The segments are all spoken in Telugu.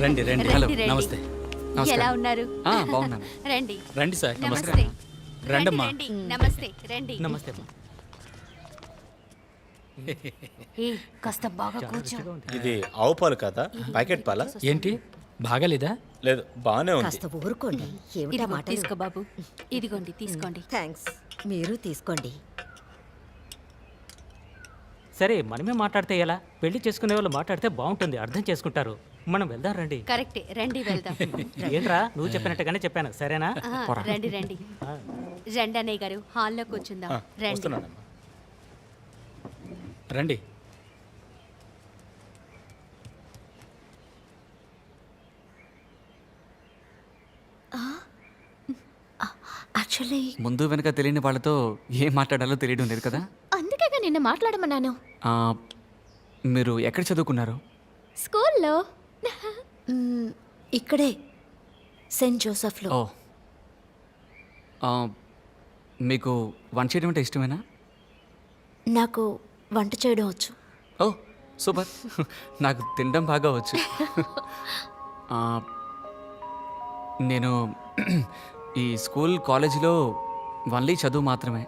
రండి రండి. రండి, హలో రండి. నమస్తే. ఎలా నమస్కారం. ఉన్నారు? బాగున్నాను. రండి. రండి సార్. నమస్తే. నమస్కారం. రండమ్మా. రండి, నమస్తే రండి. నమస్తే అమ్మా. ఏ కాస్త బాగా కూర్చో. ఇది ఆవు పాలు కాదా? ప్యాకెట్ పాలా? ఏంటి బాగాలేదా? లేదు, బానే ఉంది. కాస్త ఊరుకోండి. ఏమిటా ఇదిగో మాటలు? తీసుకో బాబు. ఇదిగోండి తీసుకోండి. థ్యాంక్స్. మీరు తీసుకోండి. సరే మనమే మాట్లాడితే ఎలా? పెళ్లి చేసుకునే వాళ్ళు మాట్లాడితే బాగుంటుంది, అర్థం చేసుకుంటారు. మనం వెళ్దాం రండి. కరెక్టే, రండి వెళ్దాం. ఏంట్రా నువ్వు చెప్పినట్టుగానే చెప్పాను, సరేనా? రండి రండి. రండి అన్నయ్య గారు, హాల్లో కూర్చుందాం. రండి. వస్తున్నానమ్మా. రండి. యాక్చువల్లీ ముందు వెనక తెలియని వాళ్ళతో ఏం మాట్లాడాలో తెలియడం లేదు కదా. అందుకేగా నిన్న మాట్లాడమన్నాను. ఆ, మీరు ఎక్కడ చదువుకున్నారు? స్కూల్లో. ఇక్కడే సెయింట్ జోసెఫ్లో. ఓ, ఆ, మీకు వంట చేయడం అంటే ఇష్టమేనా? నాకు వంట చేయడం వచ్చు. ఓ సూపర్. నాకు తినడం బాగా వచ్చు. ఆ, నేను ఈ స్కూల్ కాలేజీలో ఓన్లీ చదువు మాత్రమే,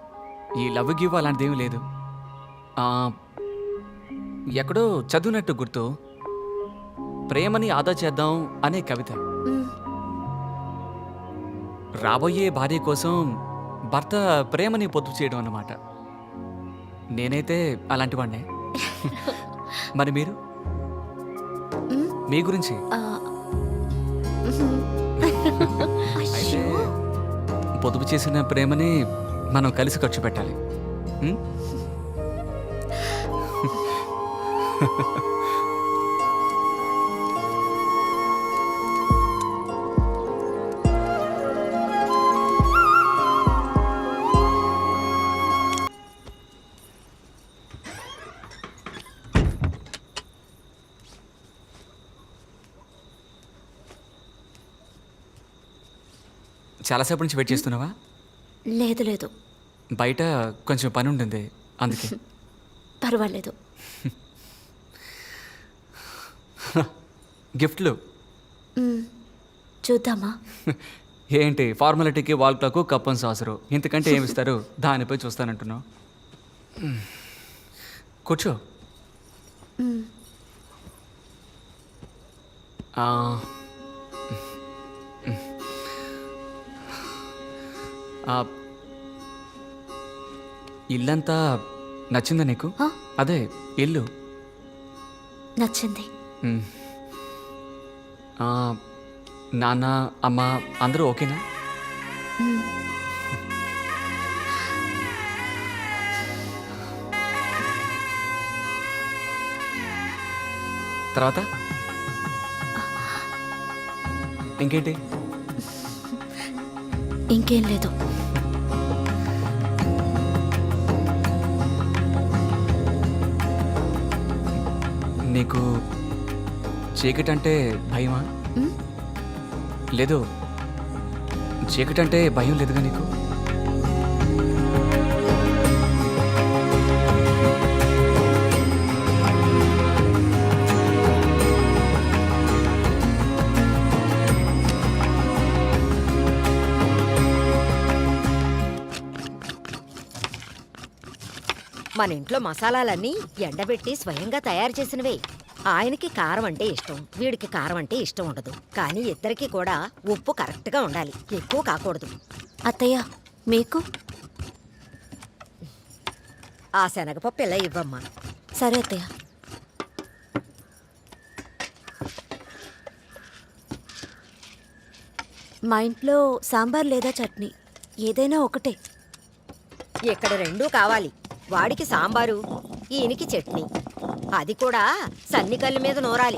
ఈ లవ్ గివ్ అలాంటిది ఏమీ లేదు. ఆ, ఎక్కడో చదివినట్టు గుర్తు, ప్రేమని ఆదా చేద్దాం అనే కవిత. రాబోయే భార్య కోసం భర్త ప్రేమని పొదుపు చేయడం అన్నమాట. నేనైతే అలాంటి వాడినే. మరి మీరు, మీ గురించి? అయితే పొదుపు చేసిన ప్రేమని మనం కలిసి ఖర్చు పెట్టాలి. ఉం? చాలాసేపు నుంచి వెయిట్ చేస్తున్నావా? లేదు లేదు, బయట కొంచెం పని ఉంటుంది అందుకే. పర్వాలేదు. గిఫ్ట్లు చూద్దామా? ఏంటి ఫార్మాలిటీకి wall clock, cup and saucer, ఇంతకంటే ఏమిస్తారు? దానిపై చూస్తానంటున్నావు. కూర్చో. ఆ, ఆ, ఇల్లంతా నచ్చిందా నీకు? ఆ? అదే ఇల్లు. నచ్చింది. మ్. ఆ, నాన్న అమ్మ అందరూ ఓకేనా? తర్వాత ఇంకేంటి? ఇంకేం లేదు. నీకు చీకటి అంటే భయమా? లేదు, చీకటి అంటే భయం లేదుగా నీకు? మన ఇంట్లో మసాలాలన్నీ ఎండబెట్టి స్వయంగా తయారు చేసినవే. ఆయనకి కారం అంటే ఇష్టం, వీడికి కారం అంటే ఇష్టం ఉండదు. కానీ ఇద్దరికీ కూడా ఉప్పు కరెక్ట్గా ఉండాలి, ఎక్కువ కాకూడదు. అత్తయ్య మీకు? ఆ శనగపప్పు ఇలా ఇవ్వమ్మా. సరే అత్తయ్య. మా ఇంట్లో సాంబార్ లేదా చట్నీ ఏదైనా ఒకటే. ఇక్కడ రెండూ కావాలి. వాడికి సాంబారు, ఈయనకి చట్నీ, అది కూడా సన్నికల్లి మీద నూరాలి.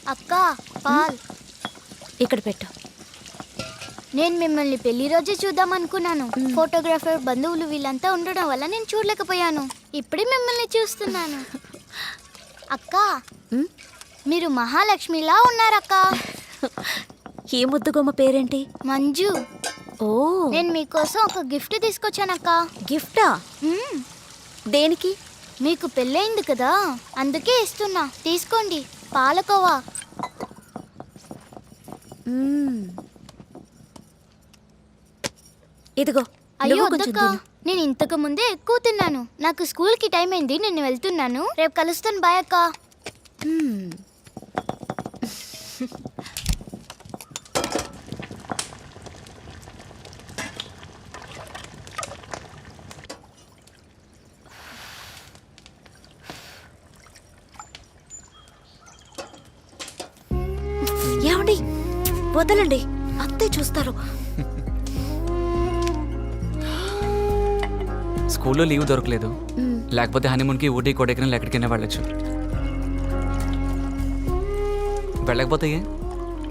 అక్క పాల్ ఇక్కడ పెట్టు. నేను మిమ్మల్ని పెళ్లి రోజే చూద్దాం అనుకున్నాను. ఫోటోగ్రాఫర్ బంధువులు వీళ్ళంతా ఉండడం వల్ల నేను చూడలేకపోయాను. ఇప్పుడే మిమ్మల్ని చూస్తున్నాను. అక్క మీరు మహాలక్ష్మిలా ఉన్నారక్క. ఈ ముద్దుగొమ్మ పేరేంటి? మంజు. ఓ నేను మీకోసం ఒక గిఫ్ట్ తీసుకొచ్చానక్క. గిఫ్టా? దేనికి? మీకు పెళ్ళయింది కదా, అందుకే ఇస్తున్నా. తీసుకోండి, పాలకోవా. ఇదిగో అయ్యో నువ్వు కొంచెం వద్దక్క, తిను. నేను ఇంతకు ముందే ఎక్కువ తిన్నాను. నాకు స్కూల్కి టైం అయింది, నేను వెళ్తున్నాను. రేపు కలుస్తాను, బాయ్ అక్క. ఏమండి, వదలండి, అత్తయ్య చూస్తారు. స్కూల్లో లీవ్ దొరకలేదు, లేకపోతే హనీమూన్కి ఊటీ కొడైకెనాల్ ఎక్కడికైనా వెళ్ళొచ్చు. వెళ్ళకపోతే ఏ?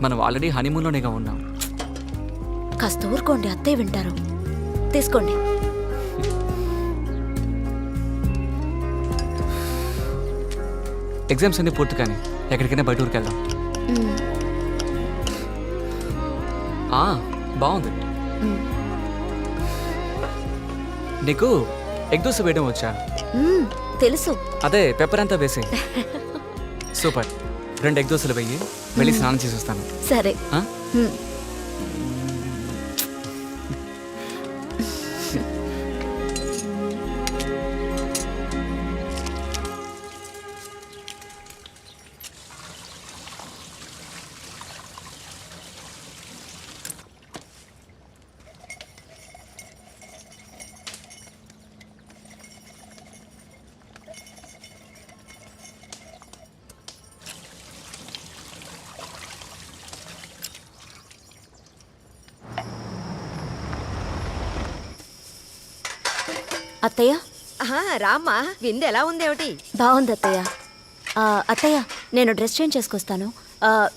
మనం ఆల్రెడీ హనీమూన్లోనేగా ఉన్నాం. కాస్త ఊరుకోండి, అత్తయ్య వింటారు. తీసుకోండి. ఎగ్జామ్స్ అన్ని పూర్తి కానీ ఎక్కడికైనా బయట ఊరికి వెళ్దాం. బాగుంది. నీకు ఎగ్ దోశ వేయడం వచ్చా? తెలుసు. అదే పెప్పర్ అంతా వేసి. సూపర్. 2 ఎగ్ దోశలు వెయ్యి, వెళ్ళి స్నానం చేసి వస్తాను. సరే. ఆ? అత్తయ్య, రామ్మా, విందు ఎలా ఉందేమిటి? బాగుంది అత్తయ్య. అత్తయ్య, నేను డ్రెస్ చేంజ్ చేసుకొస్తాను.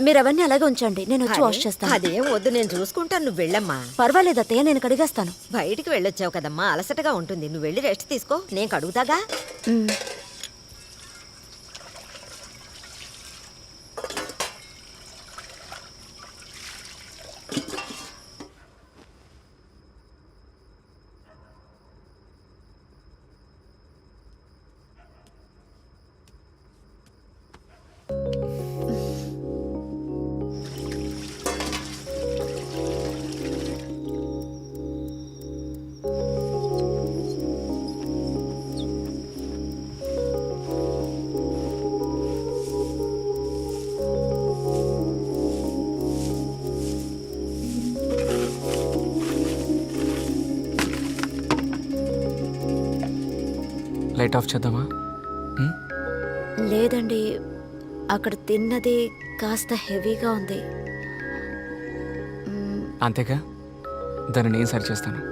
మీరు అవన్నీ అలాగే ఉంచండి, నేను వచ్చి వాష్ చేస్తాను. అదేం వద్దు, నేను చూసుకుంటాను, నువ్వు వెళ్ళమ్మా. పర్వాలేదు అత్తయ్య, నేను కడిగేస్తాను. బయటికి వెళ్ళొచ్చావు కదమ్మా, అలసటగా ఉంటుంది. నువ్వు వెళ్ళి రెస్ట్ తీసుకో, నేను కడుగుతాగా. లైట్ ఆఫ్ చేద్దామా? లేదండి, అక్కడ తిన్నది కాస్త హెవీగా ఉంది. అంతేగా, దాన్ని నేను సరి చేస్తాను.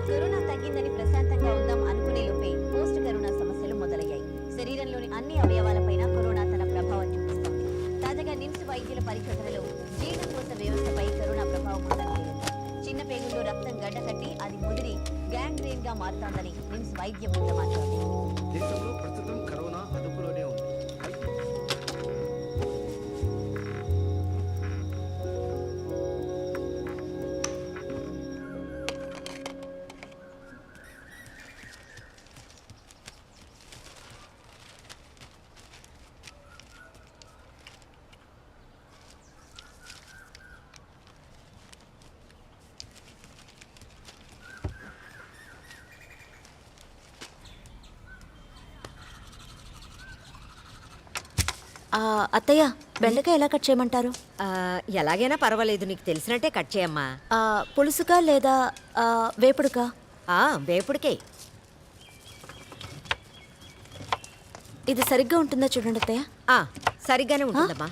కరోనా తగ్గిందని ప్రశాంతంగా ఉందాం అనుకునే లోపే పోస్ట్ కరోనా సమస్యలు మొదలయ్యాయి. శరీరంలోని అన్ని అవయవాలపైన కరోనా తన ప్రభావం చూపిస్తోంది. తాజాగా నిమ్స్ వైద్యుల పరిశోధనలో జీర్ణకోశ వ్యవస్థపై కరోనా ప్రభావం ఉందని తేలింది. చిన్న పేగుల్లో రక్తం గడ్డకట్టి అది ముదిరి గ్యాంగ్రీన్ గా మారుతోందని నిమ్స్ వైద్య బృందం అంటోంది. దేశంలో ప్రస్తుతం కరోనా అదుపులోనే ఉంది. అత్తయ్య, బెండకాయ ఎలా కట్ చేయమంటారు? ఎలాగైనా పర్వాలేదు, నీకు తెలిసినట్టే కట్ చేయమ్మా. పులుసుగా లేదా వేపుడుకా? వేపుడికే. ఇది సరిగ్గా ఉంటుందా చూడండి అత్తయ్య. సరిగ్గానే ఉంటుందమ్మా.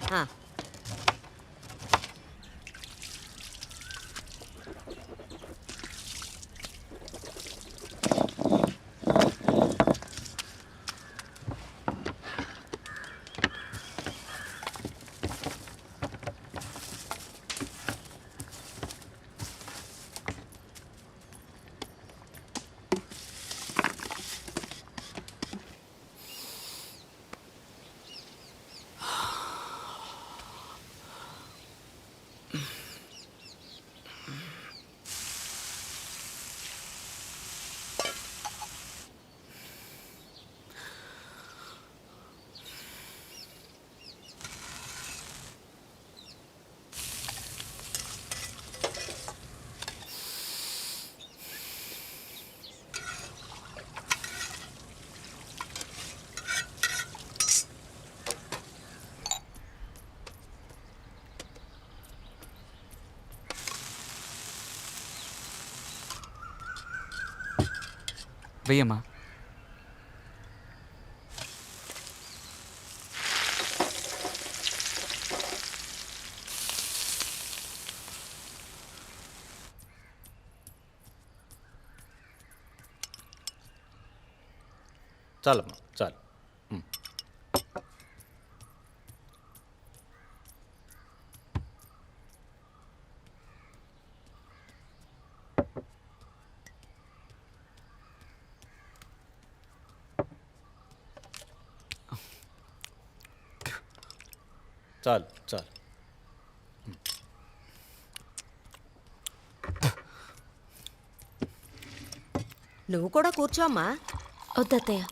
వెయ్యమ్మా. చాలమ్మా చాలు. చాలు చాలు. నువ్వు కూడా కూర్చో అమ్మా. వద్దత్తయ్య.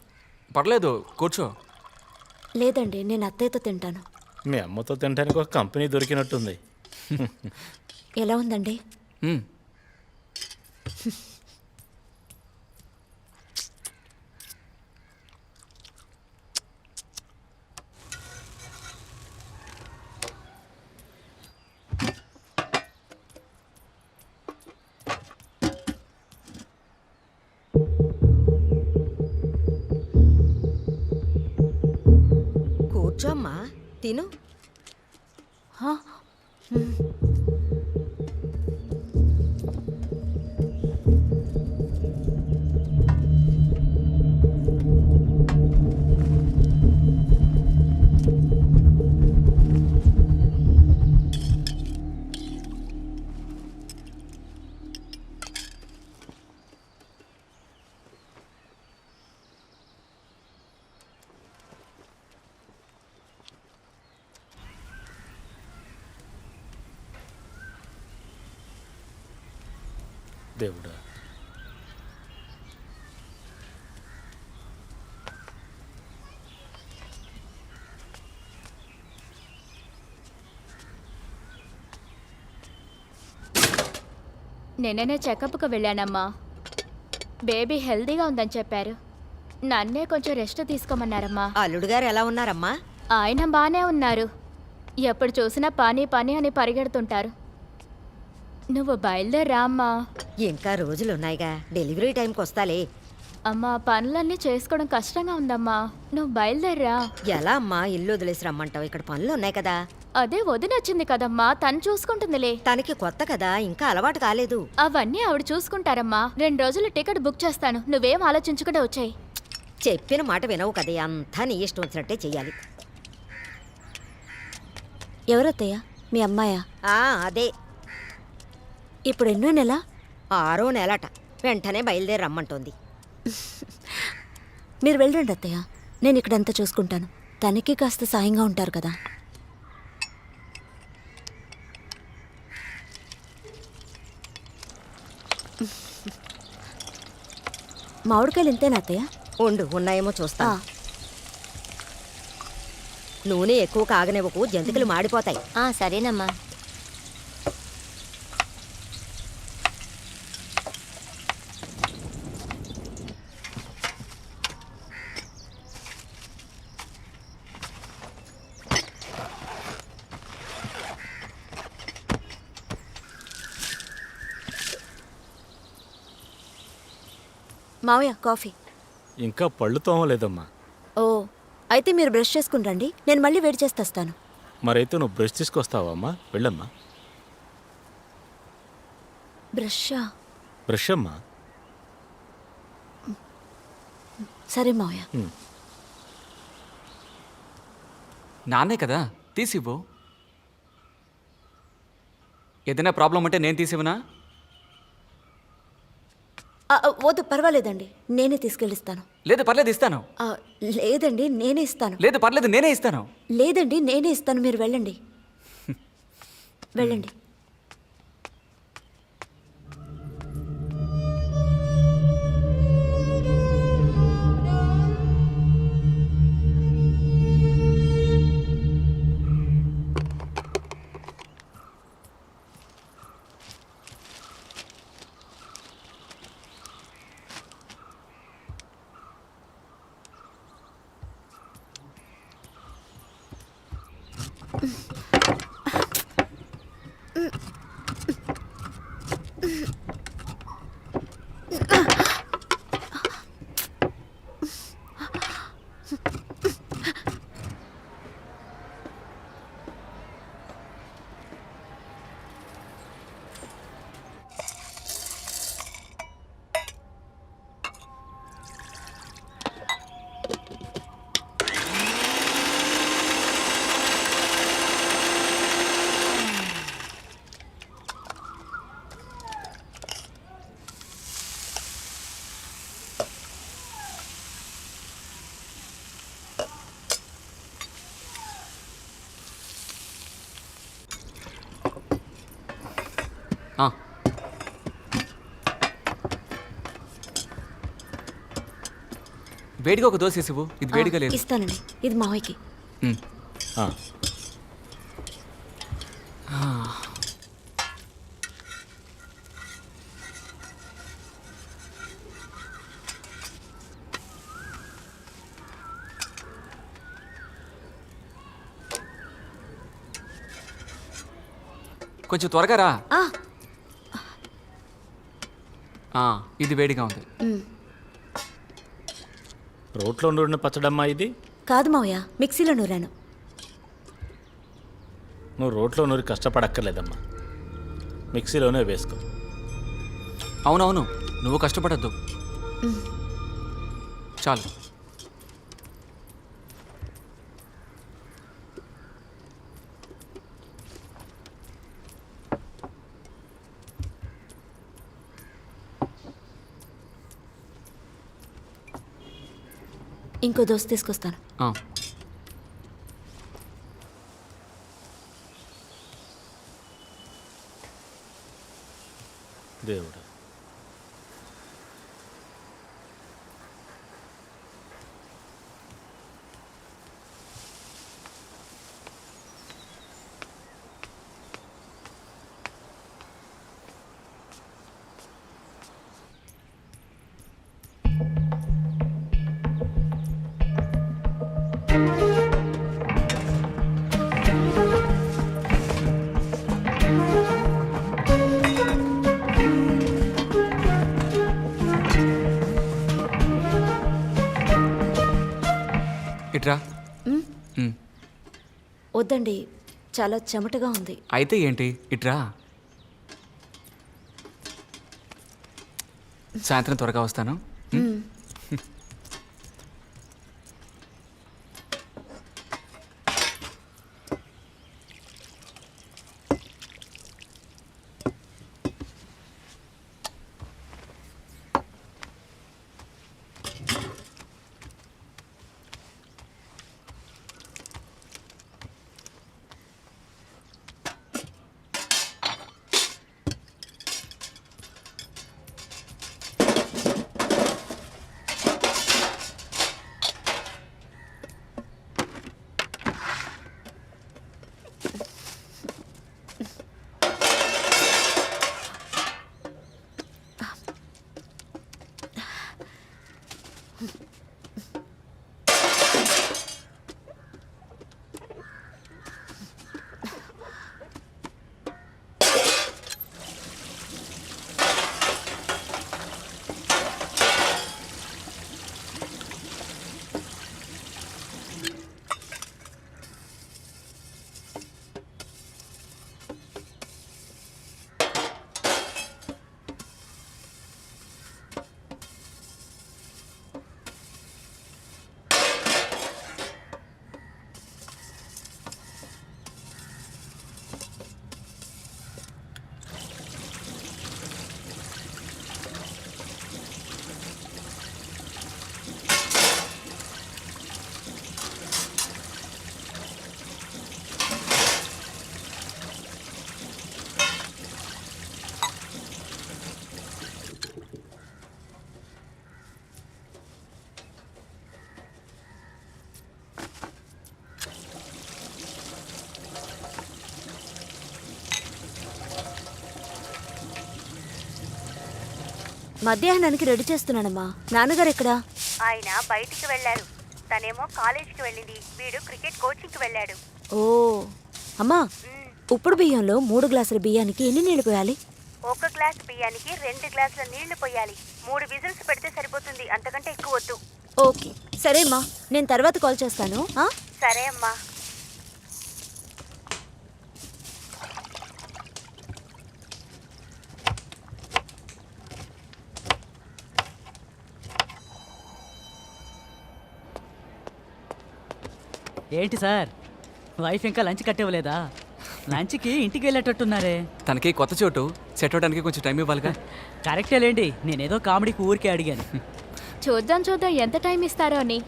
పర్లేదు కూర్చో. లేదండి, నేను అత్తయ్యతో తింటాను. మీ అమ్మతో తినడానికి ఒక కంపెనీ దొరికినట్టుంది. ఎలా ఉందండి? మ్మ్. కూర్చో అమ్మా, తిను. దేవుడా, నిన్ననే చెకప్కి వెళ్ళానమ్మా. బేబీ హెల్దీగా ఉందని చెప్పారు. నన్నే కొంచెం రెస్ట్ తీసుకోమన్నారమ్మా. అల్లుడు గారు ఎలా ఉన్నారమ్మా? ఆయన బాగానే ఉన్నారు. ఎప్పుడు చూసినా పని పని అని పరిగెడుతుంటారు. నువ్వు బయలుదేరా అమ్మా. ఇంకా రోజులున్నాయిగా, డెలివరీ టైంకి వస్తాలే. అమ్మా, పనులన్నీ చేసుకోవడం కష్టంగా ఉందమ్మా. నువ్వు బయలుదేరా. ఎలా అమ్మా ఇల్లు వదిలేసి రమ్మంటావు? ఇక్కడ పనులు ఉన్నాయి కదా. అదే వదినొచ్చింది కదమ్మా, తను చూసుకుంటుందిలే. తనకి కొత్త కదా, ఇంకా అలవాటు కాలేదు. అవన్నీ ఆవిడ చూసుకుంటారమ్మా. 2 రోజులు టికెట్ బుక్ చేస్తాను. నువ్వేం ఆలోచించకుండా వచ్చాయి. చెప్పిన మాట వినవు కదే, అంతా నీ ఇష్టం వచ్చినట్టే చెయ్యాలి. ఎవరత్తయ్య? మీ అమ్మాయా? అదే. ఇప్పుడు ఎన్నో నెల? 6వ నెలట. వెంటనే బయలుదేరి రమ్మంటోంది. మీరు వెళ్ళండి అత్తయ్య, నేను ఇక్కడంతా చూసుకుంటాను. తనకి కాస్త సాయంగా ఉంటారు కదా. మామిడికాయలు ఇంతేనా అత్తయ్య? ఉన్నాయేమో చూస్తా. నూనె ఎక్కువ కాగనివ్వకు, జంతికలు మాడిపోతాయి. సరేనమ్మా. మావయ్య, కాఫీ. ఇంకా పళ్ళు తోమలేదమ్మా. ఓ, అయితే మీరు బ్రష్ చేసుకుని రండి, నేను మళ్ళీ వేడి చేస్తాను. మరైతే నువ్వు బ్రష్ తీసుకొస్తావా అమ్మా? వెళ్ళమ్మా. బ్రషా? బ్రష్ అమ్మా. సరే మావయ్య. నాన్నే కదా, తీసివ్వు. ఏదైనా ప్రాబ్లం ఉంటే నేను తీసివ్వనా? వద్దు, పర్వాలేదండి, నేనే తీసుకెళ్ళిస్తాను. లేదు పర్లేదు ఇస్తాను. లేదండి, నేనే ఇస్తాను. లేదు పర్లేదు నేనే ఇస్తాను. లేదండి, నేనే ఇస్తాను, మీరు వెళ్ళండి. వెళ్ళండి. ఆ. వేడిగా ఒక దోశ ఇవ్వు. ఇది వేడిగా లేదు. ఇస్తానండి, ఇది మావయ్యకి. ఉమ్. ఆ. కొంచెం త్వరగా రా. ఆ, ఇది వేడిగా ఉంది. రోట్లో నూరిన పచ్చడమ్మా ఇది? కాదు మావయ్య, మిక్సీలో నూరాను. నువ్వు రోట్లో నూరి కష్టపడక్కర్లేదమ్మా, మిక్సీలోనే వేసుకో. అవునవును, నువ్వు కష్టపడద్దు. చాలు. ఇంకో దోశ తీసుకొస్తాను. దేవుడా. ఇట్రా. వద్దండి, చాలా చెమటగా ఉంది. అయితే ఏంటి, ఇట్రా. సాయంత్రం త్వరగా వస్తాను. మధ్యాహ్నానికి రెడీ చేస్తున్నానమ్మా. నాన్నగారు ఎక్కడా? ఆయన బయటికి వెళ్ళారు. తనేమో కాలేజీకి వెళ్ళింది, వీడు క్రికెట్ కోచింగ్కి వెళ్ళాడు. ఓ అమ్మా, ఉప్పుడు బియ్యంలో 3 గ్లాసుల బియ్యానికి ఎన్ని నీళ్లు పోయాలి? 1 గ్లాస్ బియ్యానికి 2 గ్లాసుల నీళ్లు పోయాలి. 3 విజిల్స్ పెడితే సరిపోతుంది, అంతకంటే ఎక్కువ వద్దు. ఓకే సరే అమ్మా, నేను తర్వాత కాల్ చేస్తాను. సరే అమ్మా. ఏంటి సార్, వైఫ్ ఇంకా లంచ్ కట్టివ్వలేదా? లంచ్కి ఇంటికి వెళ్ళేటట్టున్నారే. తనకి కొత్త చోటు సెట్ అవడానికి కొంచెం టైం ఇవ్వాలిగా. కరెక్టే లేండి, నేనేదో కామెడీకి ఊరికే అడిగాను. చూద్దాం ఎంత టైం ఇస్తారో అని.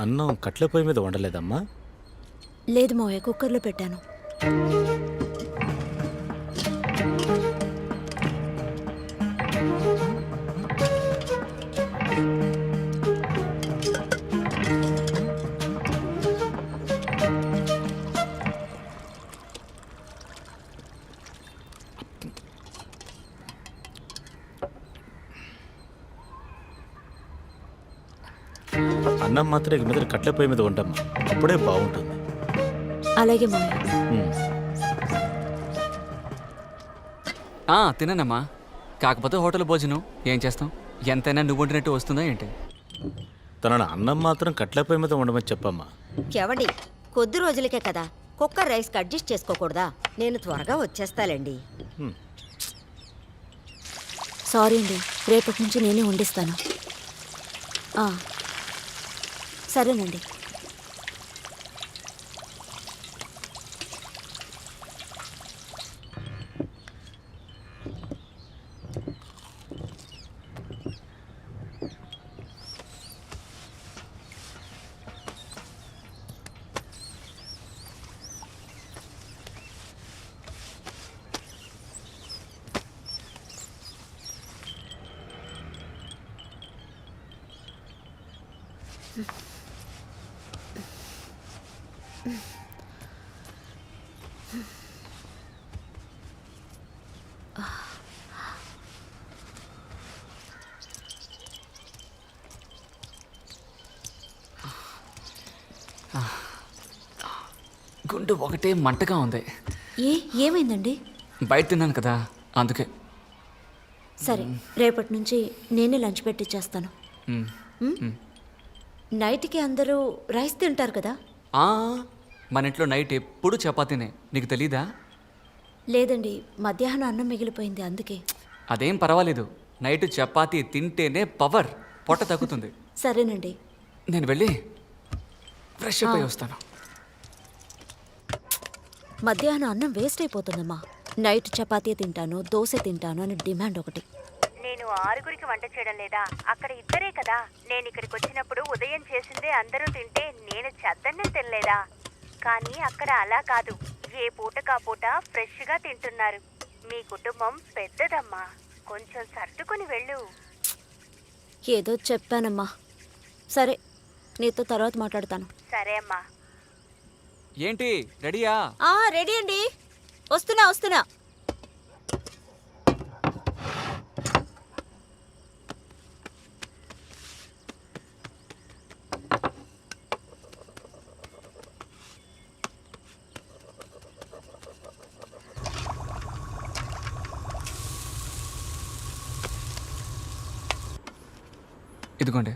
అన్నం కట్ల పొయ్యి మీద వండలేదమ్మా? లేదు మావయ్య, కుక్కర్లో పెట్టాను. అన్నం మాత్రం ఇక మీద కట్ల పొయ్యి మీద వండమ్మా, అప్పుడే బాగుంటుంది. అలాగే మావయ్య. తిననమ్మా, కాకపోతే హోటల్ భోజనం ఏం చేస్తాం, ఎంతైనా నువ్వు వండినట్టు వస్తుందా ఏంటి? తనని అన్నం మాత్రం కట్ల పొయ్యి మీద వండమని చెప్పమ్మా. కేవండి, కొద్ది రోజులకే కదా, కుక్కర్ రైస్కి అడ్జస్ట్ చేసుకోకూడదా? నేను త్వరగా వచ్చేస్తాలేండి. సారీ అండి, రేపటి నుంచి నేనే వండిస్తాను. సరేనండి. గుండె ఒకటే మంటగా ఉంది. ఏమైందండి? బయట తిన్నాను కదా, అందుకే. సరే, రేపటి నుంచి నేనే లంచ్ పెట్టిచ్చేస్తాను. నైట్కి అందరూ రైస్ తింటారు కదా? మన ఇంట్లో నైట్ ఎప్పుడు చపాతీనే, నీకు తెలీదా? లేదండి, మధ్యాహ్నం అన్నం మిగిలిపోయింది, అందుకే. అదేం పర్వాలేదు, నైట్ చపాతీ తింటేనే పవర్, పొట్ట తగ్గుతుంది. సరేనండి. నేను వెళ్ళి ఫ్రెష్ అప్ అయి వస్తాను. మధ్యాహ్నం అన్నం వేస్ట్ అయిపోతుందమ్మా. నైట్ చపాతీ తింటాను, దోశ తింటాను అని డిమాండ్ ఒకటి. నేను 6గురికి వంట చేయడం లేదా? అక్కడ 2 కదా. నేను ఇక్కడికి వచ్చినప్పుడు ఉదయం చేసిందే అందరూ తింటే నేను చద్దన్నం తినలేదా? కానీ అక్కడ అలా కాదు, ఏ పూటకా పూట ఫ్రెష్గా తింటున్నారు. మీ కుటుంబం పెద్దదమ్మా, కొంచెం సర్దుకుని వెళ్ళు. ఏదో చెప్పానమ్మా. సరే, నీతో తర్వాత మాట్లాడతాను. సరే అమ్మా. ఏంటి రెడీయా? రెడీ అండి, వస్తున్నా. ఇదిగోండి.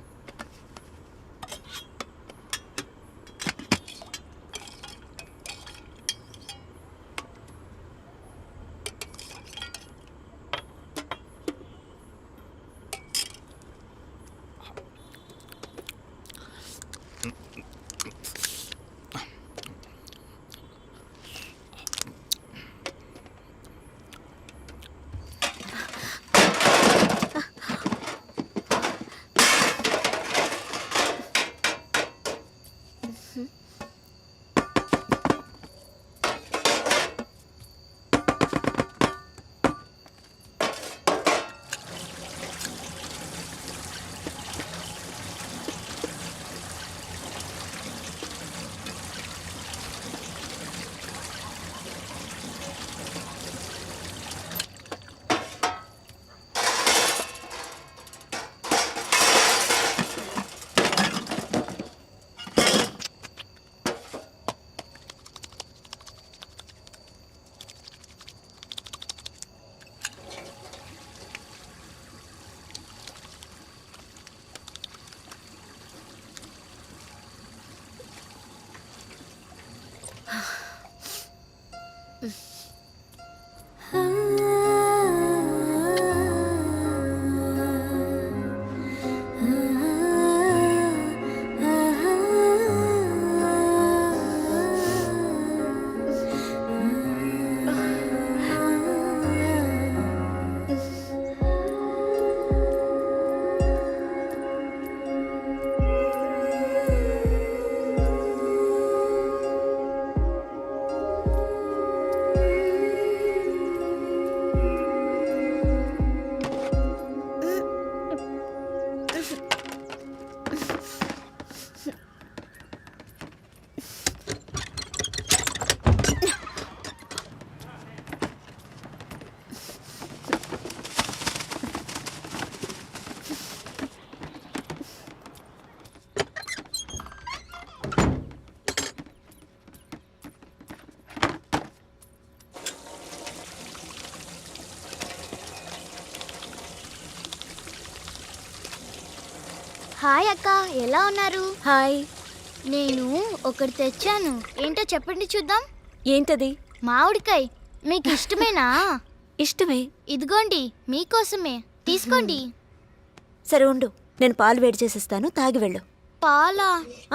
హాయ్ అక్క, ఎలా ఉన్నారు? హాయ్. నేను ఒకటి తెచ్చాను. ఏంటో చెప్పండి చూద్దాం. ఏంటది? మామిడికాయ. మీకు ఇష్టమేనా? ఇష్టమే. ఇదిగోండి, మీకోసమే. తీసుకోండి. సరే ఉండు, నేను పాలు వేడి చేసిస్తాను, తాగి వెళ్ళు. పాలా?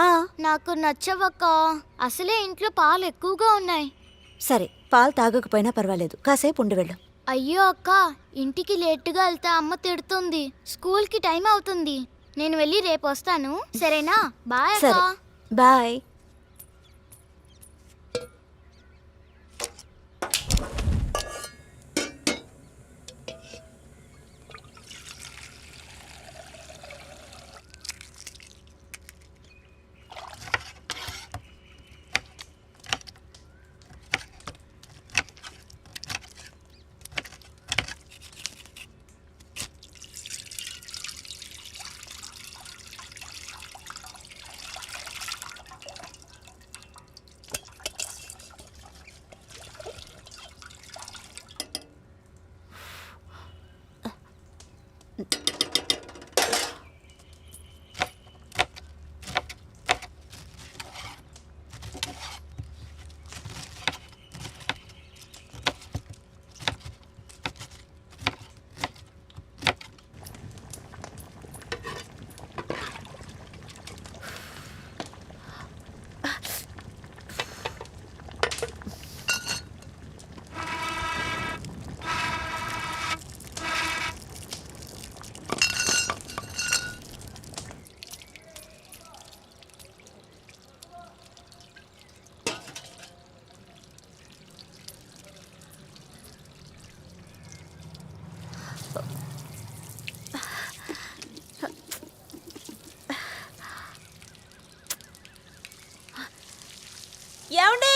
ఆ, నాకు నచ్చవక్క. అసలే ఇంట్లో పాలు ఎక్కువగా ఉన్నాయి. సరే, పాలు తాగకపోయినా పర్వాలేదు, కాసేపు ఉండి వెళ్ళు. అయ్యో అక్క, ఇంటికి లేటుగా వెళ్తే అమ్మ తిడుతుంది. స్కూల్కి టైం అవుతుంది. నేను వెళ్ళి రేపు వస్తాను, సరేనా? బాయ్ అక్క. సరే, బాయ్. ఏమండి?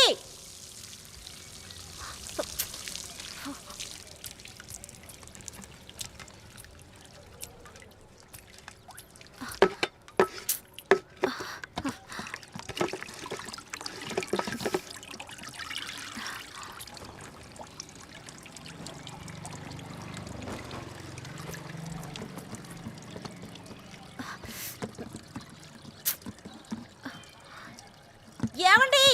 ఏమండి?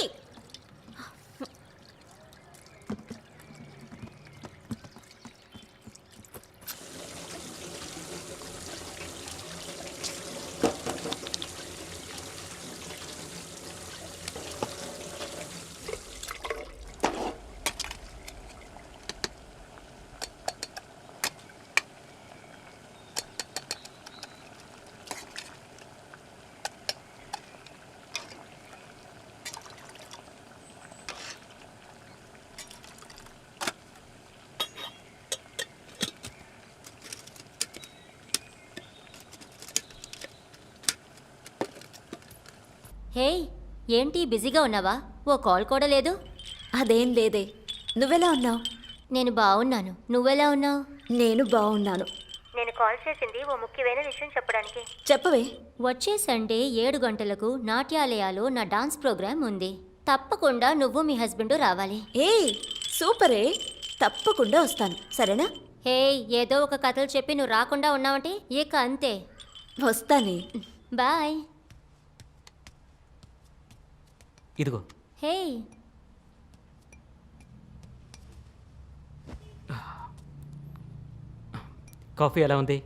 హే, ఏంటి బిజీగా ఉన్నావా? ఓ కాల్ కూడా లేదు. అదేం లేదే. నువ్వెలా ఉన్నావు? నేను బాగున్నాను. నువ్వెలా ఉన్నావు? నేను బాగున్నాను. నేను కాల్ చేసింది ఓ ముఖ్యమైన విషయం చెప్పడానికి. చెప్పవే. వచ్చే సండే 7 గంటలకు నాట్యాలయాలో నా డాన్స్ ప్రోగ్రామ్ ఉంది. తప్పకుండా నువ్వు మీ హస్బెండ్ రావాలి. ఏయ్, సూపరే. తప్పకుండా వస్తాను, సరేనా? హే, ఏదో ఒక కథలు చెప్పి నువ్వు రాకుండా ఉన్నావంటే ఇక అంతే. వస్తానే. బాయ్. ఇదిగో. హే, కాఫీ ఎలా ఉంది?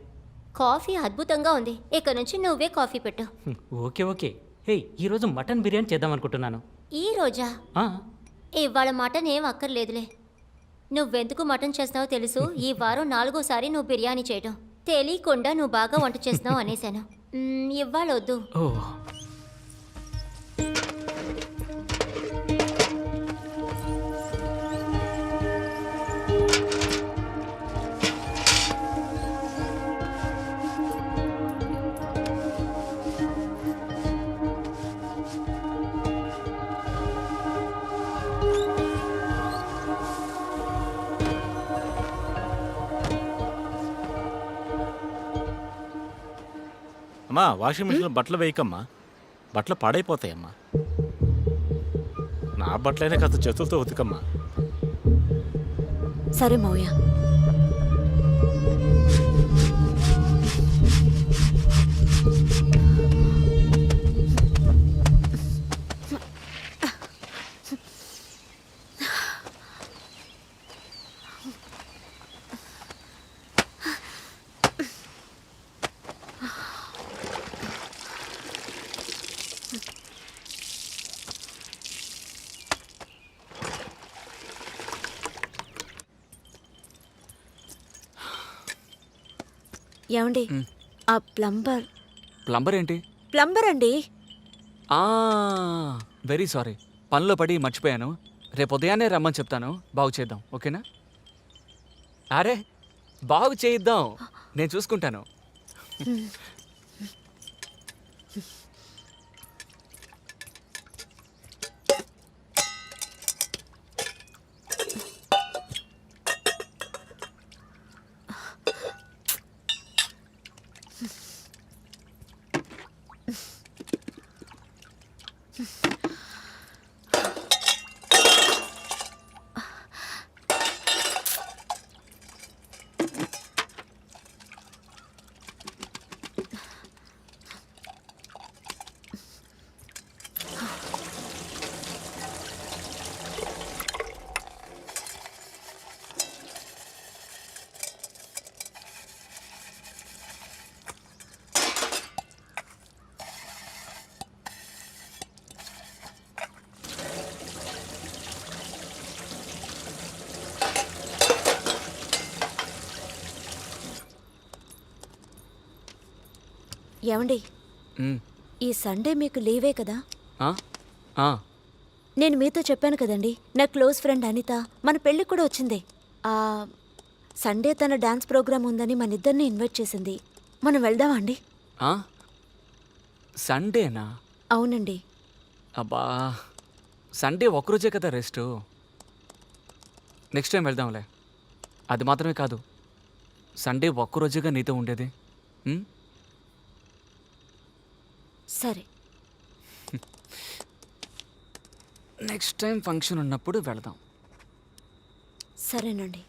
కాఫీ అద్భుతంగా ఉంది. ఇక నుంచి నువ్వే కాఫీ పెట్టు. Okay okay. హే, ఈరోజు మటన్ బిర్యానీ చేద్దాం అనుకుంటున్నాను. ఈ రోజా? ఆ, ఇవాళ మటన్ ఏం అక్కర్లేదులే. నువ్వెందుకు మటన్ చేస్తున్నావో తెలుసు. ఈ వారం 4వసారి నువ్వు బిర్యానీ చేయడం. తెలియకుండా నువ్వు బాగా వంట చేస్తున్నావు అనేసాను. ఇవాళ వద్దు. ఓ అమ్మా వాషింగ్ మిషన్లో బట్టలు వేయకమ్మా, బట్టలు పాడైపోతాయమ్మా. నా బట్టలైనా కాస్త చేతులతో ఉతికమ్మా. సరే మౌయ. ఏమండి, ఆ ప్లంబర్ ఏంటి? ప్లంబర్ అండి. వెరీ సారీ, పనిలో పడి మర్చిపోయాను. రేపు ఉదయాన్నే రమ్మని చెప్తాను, బాగు చేద్దాం. ఓకేనా? అరే బాగు చేయిద్దాం, నేను చూసుకుంటాను. ఏమండి, ఈ సండే మీకు లీవే కదా? నేను మీతో చెప్పాను కదండి, నా క్లోజ్ ఫ్రెండ్ అనిత మన పెళ్ళికి కూడా వచ్చింది. సండే తన డాన్స్ ప్రోగ్రామ్ ఉందని మన ఇద్దరిని ఇన్వైట్ చేసింది. మనం వెళ్దామా అండి? సండేనా? అవునండి. అబ్బా, సండే ఒక్కరోజే కదా రెస్ట్. నెక్స్ట్ టైం వెళ్దాంలే. అది మాత్రమే కాదు, సండే ఒక్కరోజుగా నీతో ఉండేది. సరే, నెక్స్ట్ టైం ఫంక్షన్ ఉన్నప్పుడు వెళదాం. సరేనండి.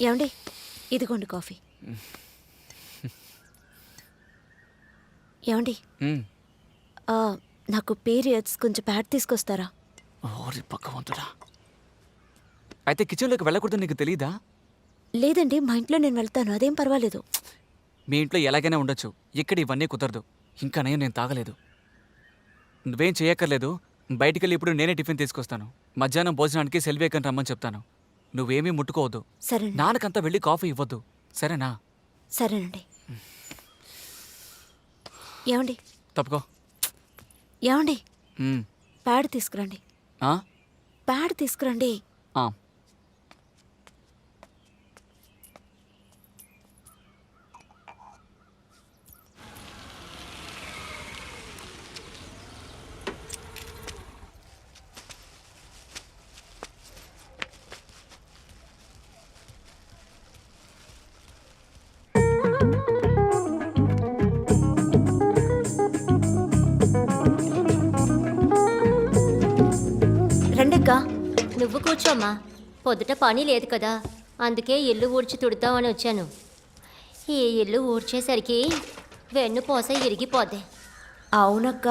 ఏమండి ఇదిగోండి కాఫీ. ఏమండి మ్మ్. నాకు పీరియడ్స్ కొంచెం ప్యాడ్ తీసుకొస్తారా? ఓరి పక్కవంతుడా. అయితే కిచెన్లోకి వెళ్ళకూడదు నీకు తెలీదా? లేదండి, మా ఇంట్లో నేను వెళ్తాను, అదేం పర్వాలేదు. మీ ఇంట్లో ఎలాగైనా ఉండొచ్చు, ఇక్కడ ఇవన్నీ కుదరదు. ఇంకా నేను తాగలేదు. నువ్వేం చేయక్కర్లేదు. బయటికెళ్ళి ఇప్పుడు నేనే టిఫిన్ తీసుకొస్తాను. మధ్యాహ్నం భోజనానికి సెల్వేకని రమ్మని చెప్తాను. నువ్వేమీ ముట్టుకోవద్దు. సరే నాన్నకంతా వెళ్ళి కాఫీ ఇవ్వద్దు, సరేనా? సరేనండి. ఏమండి తప్పుకో. ఏమండి మ్మ్. ప్యాడ్ తీసుకురండి. ఆ? ప్యాడ్ తీసుకురండి. ఆ. రండక్కా. నువ్వు కూర్చోమ్మా. పొద్దుట పని లేదు కదా, అందుకే ఇల్లు ఊడ్చి తుడుతామని వచ్చాను. ఈ ఇల్లు ఊడ్చేసరికి వెన్నుపోస ఇరిగిపోద్ది. అవునక్క.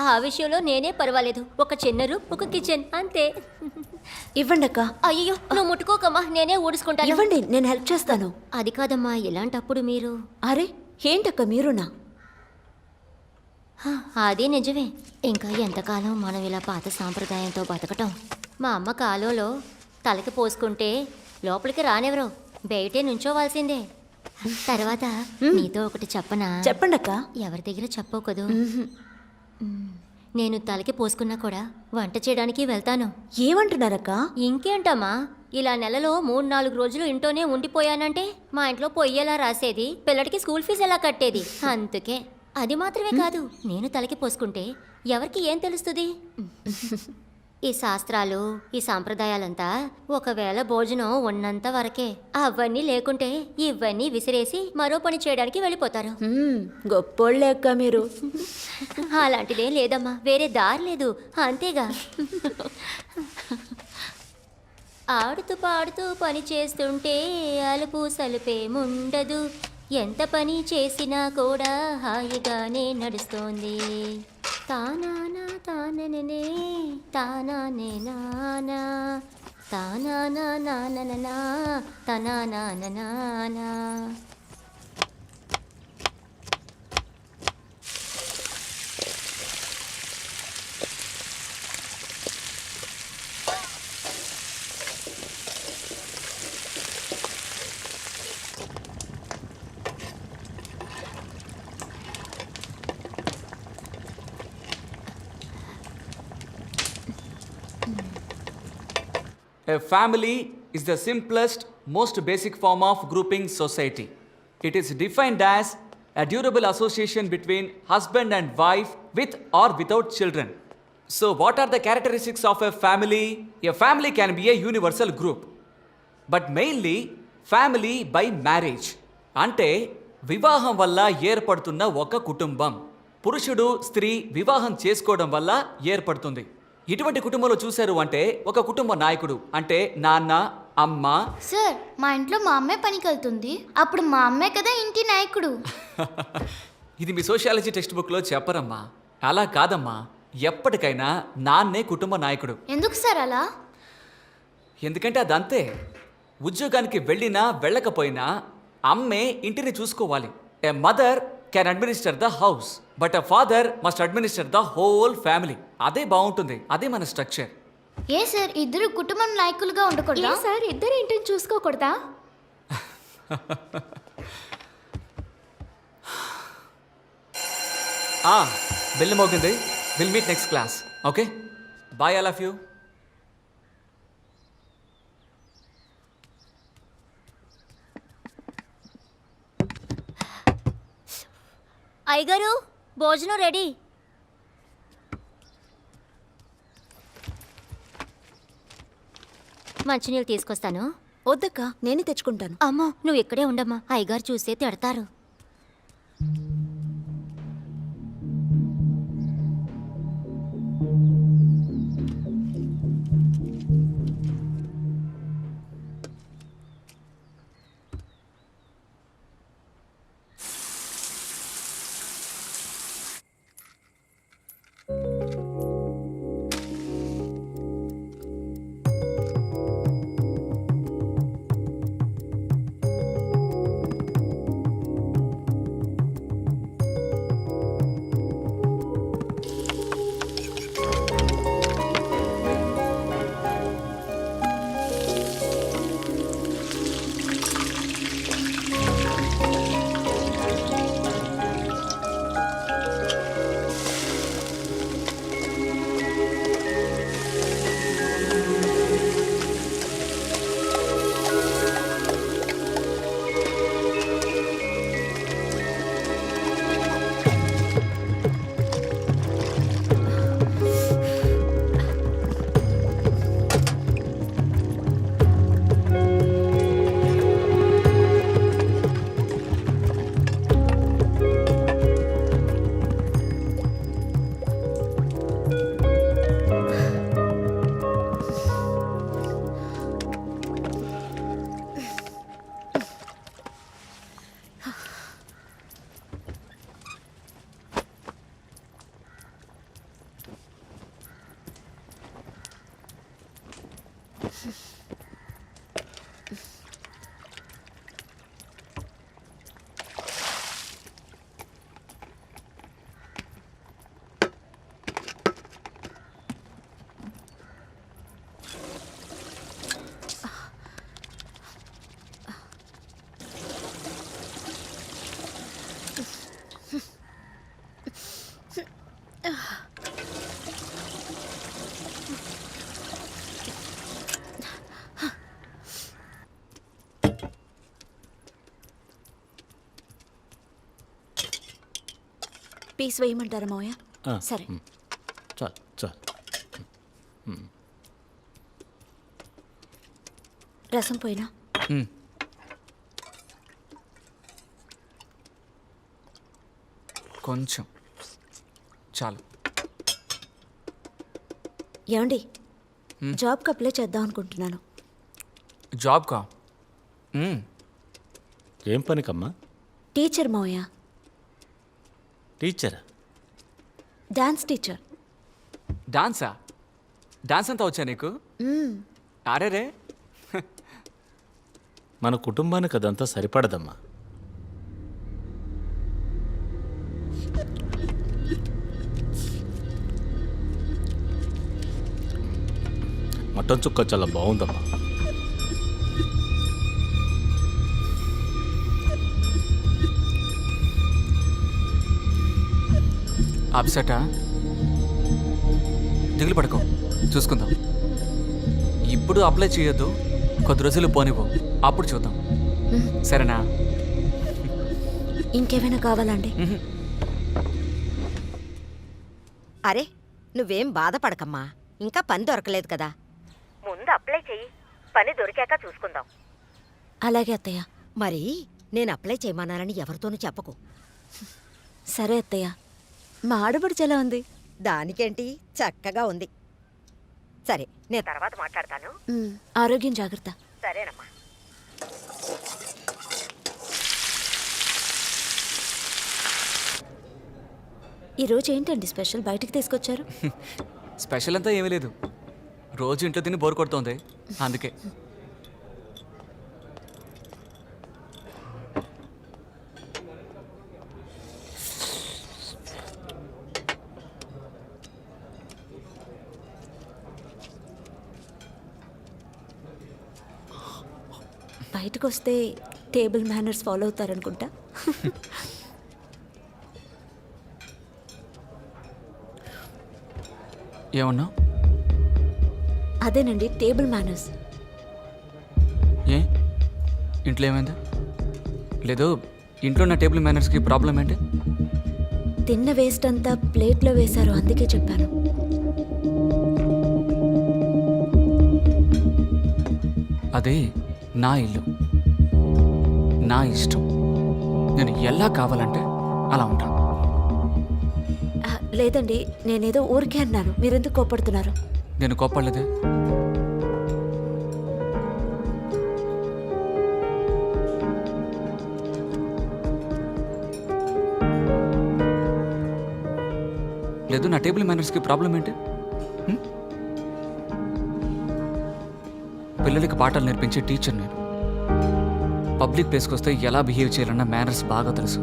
ఆ విషయంలో నేనే పర్వాలేదు. ఒక చిన్న రూమ్, ఒక కిచెన్, అంతే. ఇవ్వండి అక్క. అయ్యో, నువ్వు ముట్టుకోకమ్మా, నేనే ఊడ్చుకుంటాను. ఇవ్వండి, నేను హెల్ప్ చేస్తాను. అది కాదమ్మా, ఇలాంటప్పుడు మీరు... అరే ఏంటక్క మీరునా? అది నిజమే. ఇంకా ఎంతకాలం మనం ఇలా పాత సాంప్రదాయంతో బతకటం. మా అమ్మ కాలువలో తలకి పోసుకుంటే లోపలికి రానివ్వరు, బయటే నుంచోవాల్సిందే. తర్వాత నీతో ఒకటి చెప్పనా? చెప్పండి అక్క. ఎవరి దగ్గర చెప్పవు కదూ. నేను తలకి పోసుకున్నా కూడా వంట చేయడానికి వెళ్తాను. ఏమంటున్నారక్క? ఇంకేంటమ్మా, ఇలా నెలలో 3-4 రోజులు ఇంట్లోనే ఉండిపోయానంటే మా ఇంట్లో పొయ్యేలా రాసేది, పిల్లడికి స్కూల్ ఫీజు ఎలా కట్టేది. అందుకే. అది మాత్రమే కాదు, నేను తలకి పోసుకుంటే ఎవరికి ఏం తెలుస్తుంది? ఈ శాస్త్రాలు, ఈ సాంప్రదాయాలంతా ఒకవేళ భోజనం ఉన్నంత వరకే. అవన్నీ లేకుంటే ఇవన్నీ విసిరేసి మరో పని చేయడానికి వెళ్ళిపోతారు. గొప్పోళ్ళే అక్క మీరు. అలాంటిదేం లేదమ్మా, వేరే దారి లేదు, అంతేగా. ఆడుతూ పాడుతూ పని చేస్తుంటే అలుపు సలుపేముండదు. ఎంత పని చేసినా కూడా హాయిగానే నడుస్తోంది. తానానా తాననే తానానే నానా తానానా నాననా తనానా నానా. A family is the simplest, most basic form of grouping society. It is defined as a durable association between husband and wife with or without children. So, what are the characteristics of a family? A family can be a universal group, but mainly family by marriage. అంటే వివాహం వల్ల ఏర్పడుతున్న ఒక కుటుంబం. పురుషుడు స్త్రీ వివాహం చేసుకోవడం వల్ల ఏర్పడుతుంది. ఇటువంటి కుటుంబంలో చూశారు అంటే ఒక కుటుంబ నాయకుడు అంటే నాన్న, అమ్మ. సార్, మా ఇంట్లో మా అమ్మే పనికి వెళ్తుంది, అప్పుడు మా అమ్మే కదా ఇంటి నాయకుడు. ఇది మీ సోషియాలజీ టెక్స్ట్ బుక్లో చెప్పరమ్మా. అలా కాదమ్మా, ఎప్పటికైనా నాన్నే కుటుంబ నాయకుడు. ఎందుకు సార్ అలా? ఎందుకంటే అదంతే. ఉద్యోగానికి వెళ్ళినా వెళ్ళకపోయినా అమ్మే ఇంటిని చూసుకోవాలి. A mother can administer the house, but a father must administer the whole family. అదే బాగుంటుంది, అదే మన స్ట్రక్చర్. ఏ సార్, ఇద్దరు కుటుంబం నాయకులుగా ఉండకూడదా? సార్, ఇద్దరు ఇంటిని చూసుకోకూడదా? బెల్ మోగింది. Will meet next class. Okay, bye all of you. అయ్యగారు భోజనం రెడీ. మంచినీళ్ళు తీసుకొస్తాను. వద్దక్క, నేనే తెచ్చుకుంటాను. అమ్మో నువ్వు ఇక్కడే ఉండమ్మా, అయ్యగారు చూస్తే తిడతారు. పీస్ వేయమంటారా మావయ్య? సరే. చాలు చాలు. రసం పోయినా? కొంచెం చాలు. ఏమండి, జాబ్కి అప్లై చేద్దాం అనుకుంటున్నాను. జాబ్కా? ఏం పనికమ్మా? టీచర్ మావయ్య. టీచరా? Dance teacher. డాన్సా? డాన్స్ అంతా వచ్చా నీకు? అరేరే, మన కుటుంబానికి అదంతా సరిపడదమ్మా. మటన్ చుక్క చాలా బాగుందమ్మా. అప్సెటా? దిగులు పడుకో, చూసుకుందాం. ఇప్పుడు అప్లై చేయొద్దు, కొద్ది రోజులు పోనివ్వు, అప్పుడు చూద్దాం. సరేనా? ఇంకేమైనా కావాలండి? అరే నువ్వేం బాధపడకమ్మా, ఇంకా పని దొరకలేదు కదా. ముందు అప్లై చెయ్యి, పని దొరికాక చూసుకుందాం. అలాగే అత్తయ్య. మరి నేను అప్లై చేయమన్నానని ఎవరితోనూ చెప్పకు. సరే అత్తయ్య. మా ఆడపడుచు ఎలా ఉంది? దానికేంటి, చక్కగా ఉంది. సరే నేను తర్వాత మాట్లాడతాను. ఆరోగ్యం జాగ్రత్త. సరేనమ్మా. ఈరోజు ఏంటండి స్పెషల్ బయటికి తీసుకొచ్చారు? స్పెషల్ అంతా ఏమీ లేదు, రోజు ఇంట్లో తిని బోర్ కొడుతోంది, అందుకే. బయటకు వస్తే టేబుల్ మేనర్స్ ఫాలో అవుతారనుకుంటా. ఏమన్నా? అదేనండి, టేబుల్ మేనర్స్. ఏ ఇంట్లో ఏమైందా? లేదు, ఇంట్లో నా టేబుల్ మేనర్స్కి ప్రాబ్లం ఏంటి? తిన్న వేస్ట్ అంతా ప్లేట్లో వేశారు, అందుకే చెప్పాను. అదే నా ఇల్లు, నా ఇష్టం. నేను ఎలా కావాలంటే అలా ఉంటాను. లేదండి, నేనేదో ఊరికే అన్నాను. మీరెందుకు కోపడుతున్నారు? నేను కోప్పడలేదే. లేదు, నా టేబుల్ మేనర్స్కి ప్రాబ్లం ఏంటి? పిల్లలకి పాఠాలు నేర్పించే టీచర్ నేను. పబ్లిక్ ప్లేస్కి వస్తే ఎలా బిహేవ్ చేయాలన్న మేనర్స్ బాగా తెలుసు.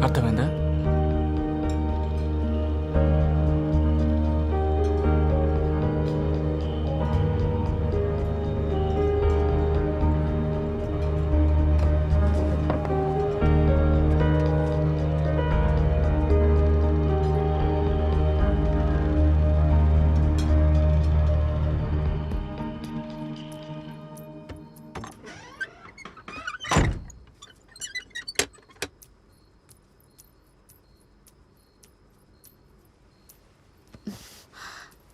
అర్థమైందా?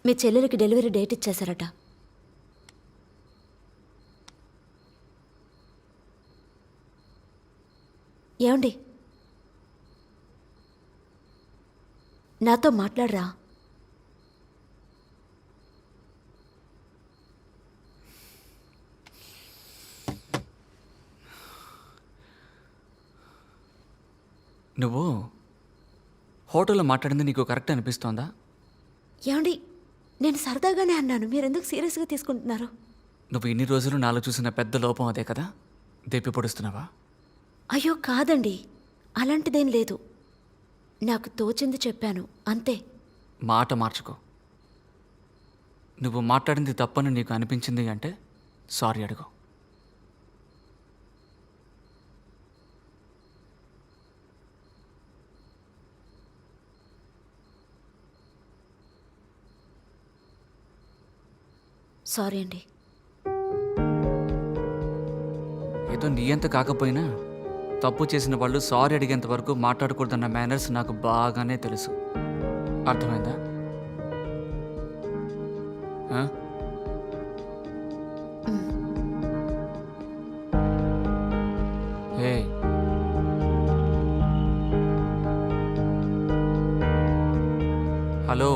మీ చెల్లెలకి డెలివరీ డేట్ ఇచ్చేశారట. ఏమండి, నాతో మాట్లాడరా? నువ్వు హోటల్లో మాట్లాడింది నీకు కరెక్ట్ అనిపిస్తోందా? ఏమండి, నేను సరదాగానే అన్నాను, మీరెందుకు సీరియస్గా తీసుకుంటున్నారు? నువ్వు ఇన్ని రోజులు నాలో చూసిన పెద్ద లోపం అదే కదా? దెప్పి పొడుస్తున్నావా? అయ్యో కాదండి, అలాంటిదేం లేదు. నాకు తోచింది చెప్పాను అంతే. మాట మార్చుకో. నువ్వు మాట్లాడింది తప్పని నీకు అనిపించింది అంటే సారీ అడుగు. సారీ అండి. ఏదో నీ అంత కాకపోయినా తప్పు చేసిన వాళ్ళు సారీ అడిగేంత వరకు మాట్లాడకూడదన్న మేనర్స్ నాకు బాగానే తెలుసు. అర్థమైందా? హే, హలో,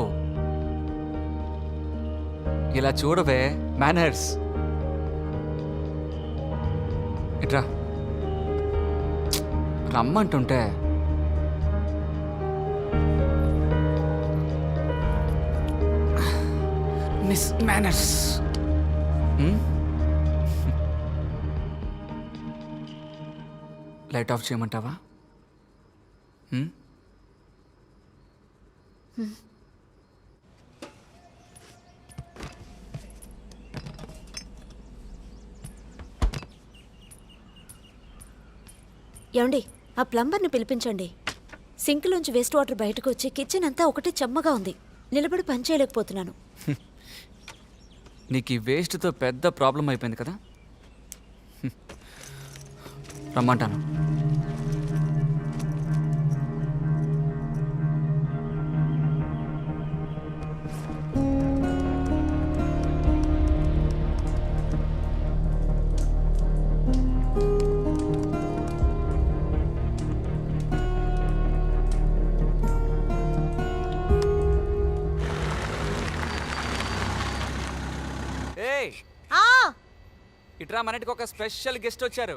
ఇలా చూడవే మేనర్స్. ఇట్రా, రమ్మంటుంటే మిస్ మేనర్స్. లైట్ ఆఫ్ చేయమంటావా? ఏమండి, ఆ ప్లంబర్ని పిలిపించండి. సింక్లోంచి వేస్ట్ వాటర్ బయటకు వచ్చి కిచెన్ అంతా ఒకటి చెమ్మగా ఉంది. నిలబడి పని చేయలేకపోతున్నాను. నీకు ఈ వేస్ట్తో పెద్ద ప్రాబ్లం అయిపోయింది కదా? రమ్మంటాను. ఇట్రా, మనటికి ఒక స్పెషల్ గెస్ట్ వచ్చారు.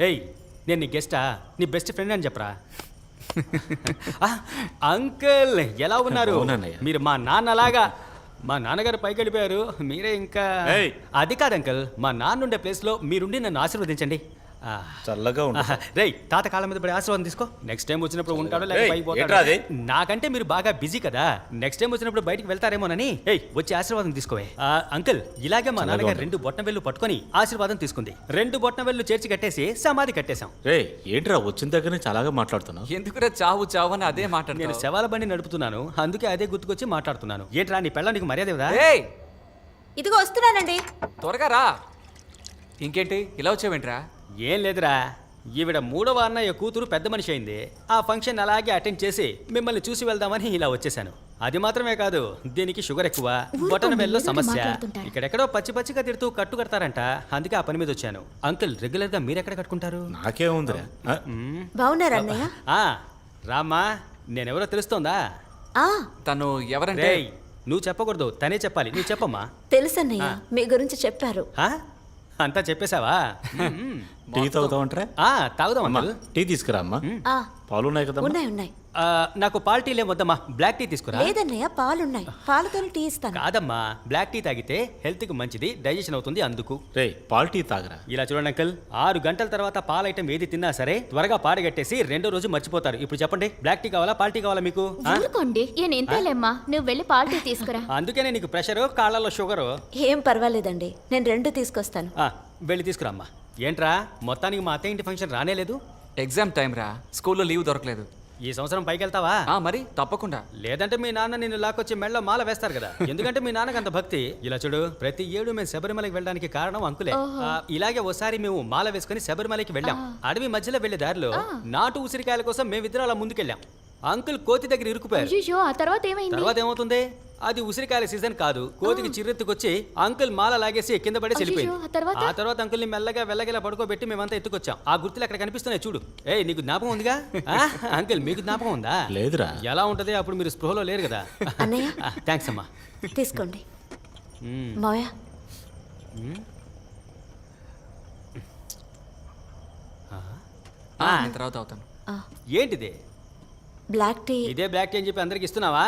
ఏయ్, నేను నీ గెస్టా? నీ బెస్ట్ ఫ్రెండ్ అని చెప్పరా? అంకుల్ ఎలా ఉన్నారు? మీరు మా నాన్నలాగా. మా నాన్నగారు పైకి వెళ్ళిపోయారు, మీరే ఇంకా. అది కాదు అంకుల్, మా నాన్న ఉండే ప్లేస్లో మీరుండి నన్ను ఆశీర్వదించండి. చల్లగా ఉండు. రేయ్, తాత కాళ్ళ మీద పడి ఆశీర్వాదం తీసుకో. నెక్స్ట్ టైం వచ్చినప్పుడు ఉంటాడో లేక పైకి పోతాడో. నాకంటే మీరు బాగా బిజీ కదా, నెక్స్ట్ టైం వచ్చినప్పుడు బయటికి వెళ్తారేమోనని. ఏయ్, వచ్చి ఆశీర్వాదం తీసుకోవే. అంకుల్, ఇలాగే మా నాన్నగారు 2 బొట్టనవేళ్ళు పట్టుకొని ఆశీర్వాదం తీసుకుంది. 2 బొట్టనవేళ్ళు చేర్చి కట్టేసి సమాధి కట్టేశాం. రే, ఏంట్రా వచ్చిన దగ్గర నుంచి అలాగా మాట్లాడుతున్నావు? ఎందుకురా చావు చావు అని అదే మాట? నేను శవాల బండి నడుపుతున్నాను, అందుకే అదే గుర్తుకొచ్చి మాట్లాడుతున్నాను. ఏంట్రా, నీ పెళ్ళ నీకు మర్యాద ఇవ్వదా? ఇదిగో వస్తున్నానండి. త్వరగా రా. ఇంకేంటి ఇలా వచ్చావేంట్రా? ఏం లేదురా, ఈవిడ 3వ అన్నయ్య కూతురు పెద్ద మనిషి అయింది. ఆ ఫంక్షన్ అలాగే అటెండ్ చేసి మిమ్మల్ని చూసి వెళ్దామని ఇలా వచ్చేసాను. అది మాత్రమే కాదు, దీనికి షుగర్ ఎక్కువ, బొటన బెల్లో సమస్య. ఇక్కడెక్కడో పచ్చి పచ్చిగా తిడుతూ కట్టు కడతారంట, అందుకే ఆ పని మీద వచ్చాను. అంకుల్, రెగ్యులర్ గా మీరెక్కడ కట్టుకుంటారు? నాకే ఉందిరా. బాగున్నారా అన్నయ్య? రామ్మా, నేనెవరో తెలుస్తోందా? తను ఎవరంటే రేయ్, నువ్వు చెప్పకూడదు, తనే చెప్పాలి. నువ్వు చెప్పమ్మా. తెలుసన్నయ్య, మీ గురించి చెప్పారు. ఆ? అంతా చెప్పేశావా? టీ తాగుతామంటారా? తాగుదాం అమ్మా, అంకుల్. టీ తీసుకురా అమ్మా. పాలు ఉన్నాయి కదా? ఉన్నాయి ఉన్నాయి. నాకు పాలు టీ లేవద్దమ్మా, బ్లాక్ టీ తీసుకురా. లేదన్నయ్య, పాలున్నాయి. పాలతో టీ ఇస్తాను. కాదమ్మా, బ్లాక్ టీ తాగితే హెల్త్ కి మంచిది, డైజెషన్ అవుతుంది, అందుకు. రే, పాలు టీ తాగరా. ఇలా చూడండి అంకుల్, 6 గంటల తర్వాత పాల ఐటమ్ ఏది తిన్నా సరే త్వరగా పాడగట్టేసి 2వ రోజు మర్చిపోతారు. ఇప్పుడు చెప్పండి, బ్లాక్ టీ కావాలా, పాలు టీ కావాలా మీకు? ఊరుకోండి, ఇంతేలేమ్మా, నువ్వు వెళ్ళి పాలు టీ తీసుకురా. అందుకనే నీకు ప్రెషరు, కాళ్ళలో షుగరు. ఏం పర్వాలేదండి, నేను 2 తీసుకొస్తాను. వెళ్ళి తీసుకురా అమ్మా. ఏంట్రా, మొత్తానికి మా అత్తయ్య ఇంటి ఫంక్షన్ రానేలేదు? ఎగ్జామ్ టైం రా, స్కూల్లో లీవ్ దొరకలేదు. ఈ సంవత్సరం పైకి వెళ్తావా? మరి తప్పకుండా. లేదంటే మీ నాన్న నిన్ను లాక్కొచ్చి మెళ్ళలో మాల వేస్తారు కదా, ఎందుకంటే మీ నాన్నకి అంత భక్తి. ఇలా చూడు, ప్రతి ఏడు మేము శబరిమలకి వెళ్ళడానికి కారణం అంకులే. ఇలాగే ఓసారి మేము మాల వేసుకుని శబరిమలకి వెళ్ళాం. అడవి మధ్యలో వెళ్లే దారిలో నాటు ఉసిరికాయల కోసం మేమిద్దరం అలా ముందుకెళ్ళాం. అంకుల్ కోతి దగ్గర ఇరుక్కుపోయారు. ఆ తర్వాత ఏమైంది? తర్వాత ఏమవుతుంది, అది ఉసిరికాయల సీజన్ కాదు, కోతికి చిర్రెత్తుకొచ్చి అంకుల్ మాల లాగేసి కింద పడేసి వెళ్ళిపోయింది. ఆ తర్వాత అంకుల్ని మెల్లగా వెళ్ళగలా పడుకోబెట్టి మేమంతా ఎత్తుకొచ్చాం. ఆ గుర్తులు అక్కడ కనిపిస్తున్నాయి చూడు. నీకు జ్ఞాపకం ఉందిగా? అంకుల్, మీకు జ్ఞాపకం ఉందా? లేదురా. ఎలా ఉంటది, అప్పుడు మీరు స్పృహలో లేరు కదా. అన్నయ్య, థ్యాంక్స్ అమ్మా. తీసుకోండి. మావయ్య, తర్వాత అవుతాను. ఏంటిది? Black tea. ఇదే బ్లాక్ టీ అని చెప్పి అందరికి ఇస్తున్నావా?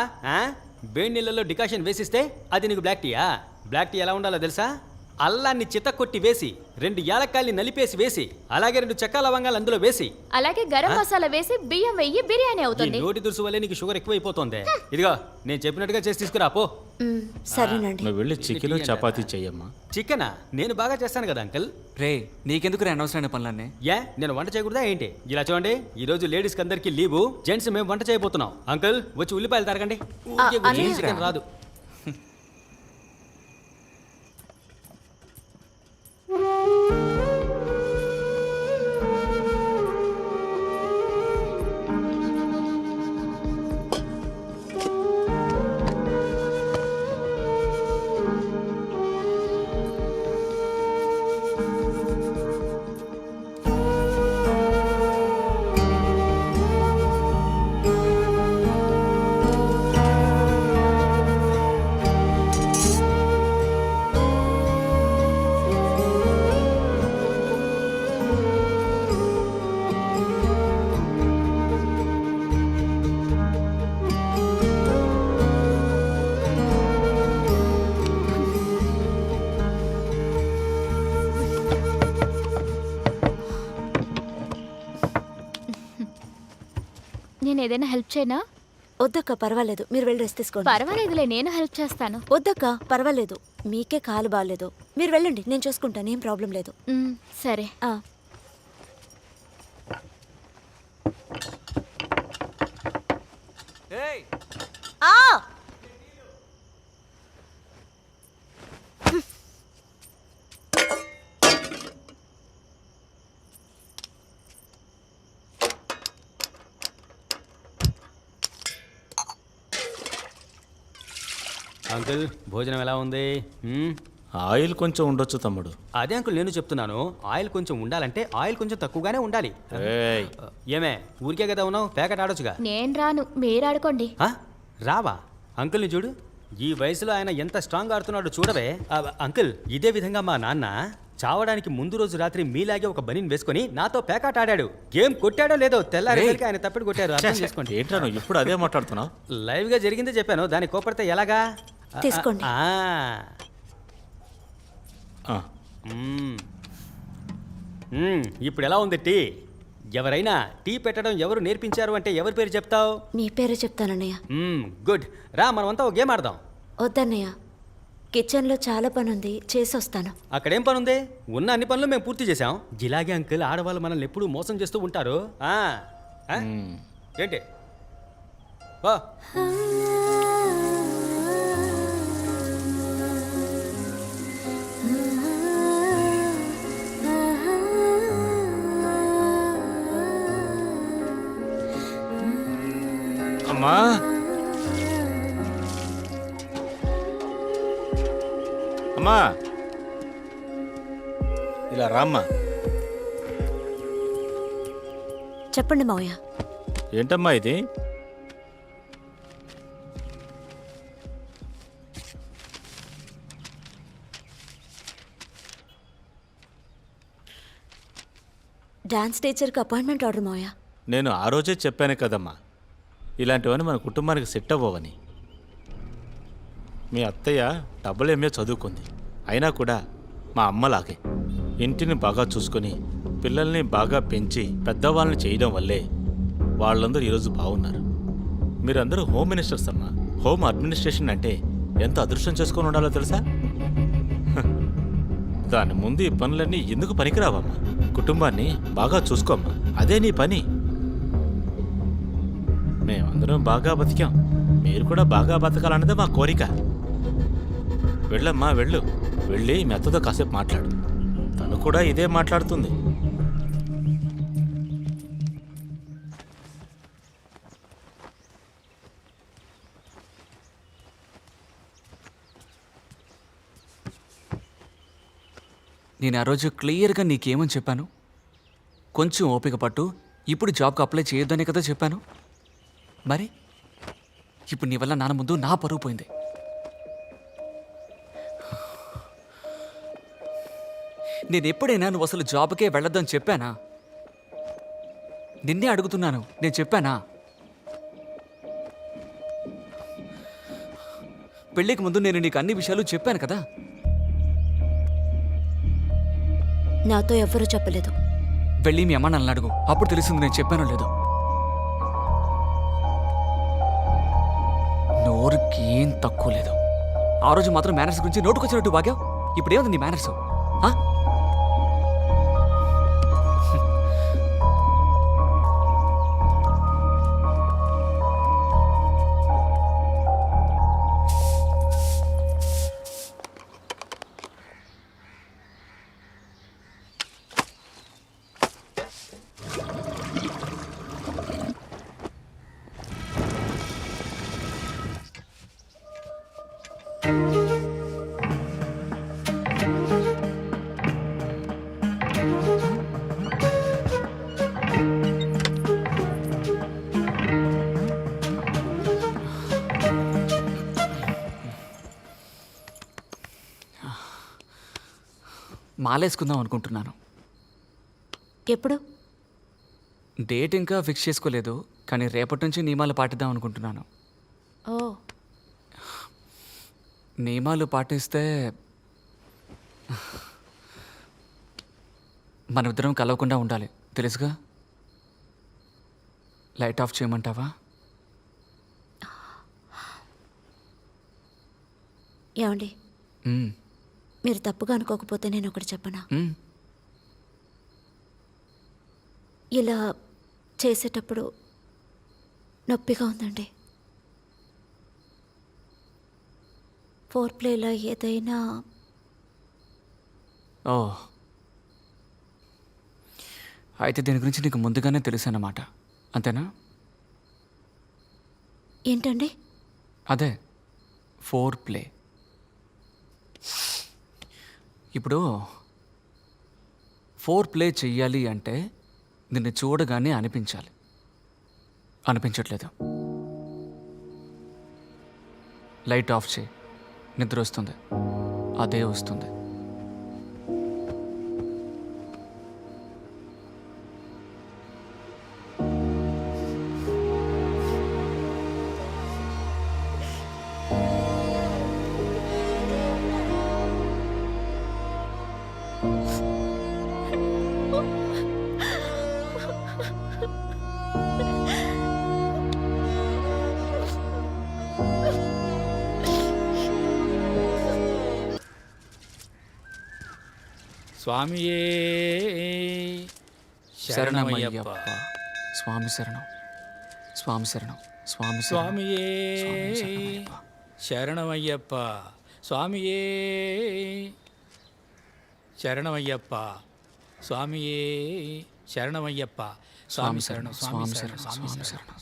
వేడి నీళ్ళలో డికాషన్ వేసిస్తే అది నీకు బ్లాక్ టీయా? బ్లాక్ టీ ఎలా ఉండాలో తెలుసా? అల్లాన్ని చిత్త కొట్టి వేసి 2 యాలక్కాయల్ని నలిపేసి వేసి అలాగే 2 చెక్క లవంగాలు అందులో వేసి అలాగే గరం మసాలా వేసి బియ్యం వెయ్యి బిర్యానీ అవుతుంది. నోటి దురుసు వల్లే నీకు షుగర్ ఎక్కువైపోతుంది. ఇదిగో నేను చెప్పినట్టుగా చేసి తీసుకురా పో. సరేనండి. నువ్వు వెళ్ళి చికెన్ చపాతీ చెయ్యమ్మా. చికెనా? నేను బాగా చేస్తాను కదా అంకుల్. రే, నీకెందుకు అనవసరమైన పనులన్నీ? నేను వంట చేయకూడదా ఏంటి? ఇలా చూడండి, ఈ రోజు లేడీస్ కి అందరికి లీవు, జెంట్స్ మేము వంట చేయబోతున్నాం. అంకుల్, వచ్చి ఉల్లిపాయలు తరగండి. చికెన్ రాదు. నేను ఏదైనా హెల్ప్ చేయనా? వద్దక్క, పర్వాలేదు, మీరు వెళ్ళి రెస్ట్ తీసుకోండి. పర్వాలేదులే, నేను హెల్ప్ చేస్తాను. వద్దక్క, పర్వాలేదు, మీకే కాలు బాగాలేదు, మీరు వెళ్ళండి, నేను చూసుకుంటాను, ఏం ప్రాబ్లం లేదు. సరే. అంకుల్, భోజనం ఎలా ఉంది? ఆయిల్ కొంచెం ఉండొచ్చు తమ్ముడు. అదే అంకుల్ నేను చెప్తున్నాను, ఆయిల్ కొంచెం ఉండాలంటే ఆయిల్ కొంచెం తక్కువగానే ఉండాలి. ఏమే, ఊరికే కదా ఉన్నావు, ప్యాకెట్ ఆడొచ్చుగా. నేను రాను, మీరు ఆడుకోండి. రావా? అంకుల్ని చూడు, ఈ వయసులో ఆయన ఎంత స్ట్రాంగ్ ఆడుతున్నాడో చూడవే. అంకుల్, ఇదే విధంగా మా నాన్న చావడానికి ముందు రోజు రాత్రి మీలాగే ఒక బనీన్ వేసుకుని నాతో పేకాట ఆడాడు. గేమ్ కొట్టాడో లేదో తెల్లారేసరికి ఆయన తప్పిడి కొట్టారు. అర్థం చేసుకోండి. ఏంట్రా నువ్వు ఇప్పుడు అదే మాట్లాడుతున్నావు? లైవ్ గా జరిగిందే చెప్పాను, దాన్ని కోపడితే ఎలాగా? తీసుకోండి. ఇప్పుడు ఎలా ఉంది టీ? ఎవరైనా టీ పెట్టడం ఎవరు నేర్పించారు అంటే ఎవరి పేరు చెప్తావు? మీ పేరే చెప్తానన్నయ్య. గుడ్. రా, మనమంతా ఒక గేమ్ ఆడదాం. వద్దన్నయ్య, కిచెన్లో చాలా పని ఉంది, చేసి వస్తాను. అక్కడేం పని ఉంది? ఉన్న అన్ని పనులు మేము పూర్తి చేసాం. ఇలాగే అంకుల్, ఆడవాళ్ళు మనల్ని ఎప్పుడూ మోసం చేస్తూ ఉంటారు. ఏంటి? అమ్మా అమ్మా ఇలా రామ్మా. చెప్పండి మావయ్య. ఏంటమ్మా ఇది? డాన్స్ టీచర్కి అపాయింట్మెంట్ ఆర్డర్ మావయ్య. నేను ఆ రోజే చెప్పాను కదమ్మా, ఇలాంటివన్నీ మన కుటుంబానికి సెట్ అవ్వవని. మీ అత్తయ్య డబ్బులు ఏమే చదువుకుంది, అయినా కూడా మా అమ్మలాగే ఇంటిని బాగా చూసుకొని పిల్లల్ని బాగా పెంచి పెద్దవాళ్ళని చేయడం వల్లే వాళ్ళందరూ ఈరోజు బాగున్నారు. మీరందరూ హోమ్ మినిస్టర్స్ అమ్మా. హోమ్ అడ్మినిస్ట్రేషన్ అంటే ఎంత అదృష్టం చేసుకొని ఉండాలో తెలుసా? దాని ముందు ఈ పనులన్నీ ఎందుకు పనికిరావమ్మా? కుటుంబాన్ని బాగా చూసుకోమ్మా, అదే నీ పని. మేమందరం బాగా బతికాం, మీరు కూడా బాగా బతకాలన్నదే మా కోరిక. వెళ్ళమ్మా, వెళ్ళు. వెళ్ళి మీ అత్తతో కాసేపు మాట్లాడు, తను కూడా ఇదే మాట్లాడుతుంది. నేను ఆ రోజు క్లియర్గా నీకేమని చెప్పాను? కొంచెం ఓపిక పట్టు, ఇప్పుడు జాబ్కి అప్లై చేయొద్దనే కదా చెప్పాను. మరి ఇప్పుడు నీ వల్ల నాన్న ముందు నా పరువు పోయింది. నేను ఎప్పుడైనా నువ్వు అసలు జాబ్కే వెళ్ళొద్దని చెప్పానా? నిన్నే అడుగుతున్నాను, నేను చెప్పానా? పెళ్ళికి ముందు నేను నీకు అన్ని విషయాలు చెప్పాను కదా. నాతో ఎవ్వరూ చెప్పలేదు. వెళ్ళి మీ అమ్మ నన్ను అడుగు, అప్పుడు తెలిసింది నేను చెప్పానో లేదో. నోరుకి ఏం తక్కువ లేదు. ఆ రోజు మాత్రం మేనర్స్ గురించి నోటుకొచ్చినట్టు బాగావు. ఇప్పుడు ఏముంది నీ మేనర్స్? మాలేసుకుందాం అనుకుంటున్నాను. ఎప్పుడు? డేట్ ఇంకా ఫిక్స్ చేసుకోలేదు, కానీ రేపటి నుంచి నియమాలు పాటిద్దాం అనుకుంటున్నాను. ఓ, నియమాలు పాటిస్తే మనమిద్దరం కలవకుండా ఉండాలి, తెలుసుగా. లైట్ ఆఫ్ చేయమంటావా? ఏమండి, మీరు తప్పుగా అనుకోకపోతే నేను ఒకటి చెప్పనా? ఇలా చేసేటప్పుడు నొప్పిగా ఉందండి. ఫోర్ ప్లేలో ఏదైనా ఓ, అయితే దీని గురించి నీకు ముందుగానే తెలుసు అన్నమాట, అంతేనా? ఏంటండి? అదే ఫోర్ ప్లే. ఇప్పుడు ఫోర్ ప్లే చెయ్యాలి అంటే నిన్ను చూడగానే అనిపించాలి. అనిపించట్లేదు. లైట్ ఆఫ్ చేయి, నిద్ర వస్తుంది, అదే వస్తుంది. స్వామియే శరణమయ్యప్ప. స్వామి శరణం, స్వామి శరణం, స్వామి స్వామియే శరణమయ్యప్ప. స్వామియే శరణమయ్యప్ప. స్వామియే శరణమయ్యప్ప. స్వామి శరణం, స్వామి శరణం, స్వామి శరణం.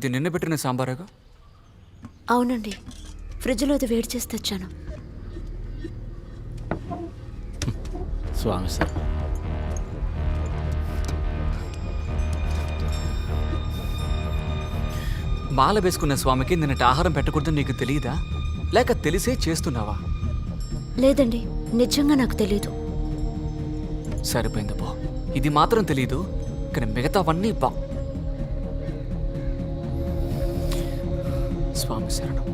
ఇది నిన్న పెట్టిన సాంబారేగా? అవునండి, ఫ్రిడ్జ్లో అది వేడి చేసి తెచ్చాను. స్వామి సార్, మాల వేసుకున్న స్వామికి నిన్నటి ఆహారం పెట్టకూడదు నీకు తెలియదా? లేక తెలిసే చేస్తున్నావా? లేదండి, నిజంగా నాకు తెలీదు. సరిపోయింది బా, ఇది మాత్రం తెలీదు, కానీ మిగతావన్నీ బా. స్వామి శరణం.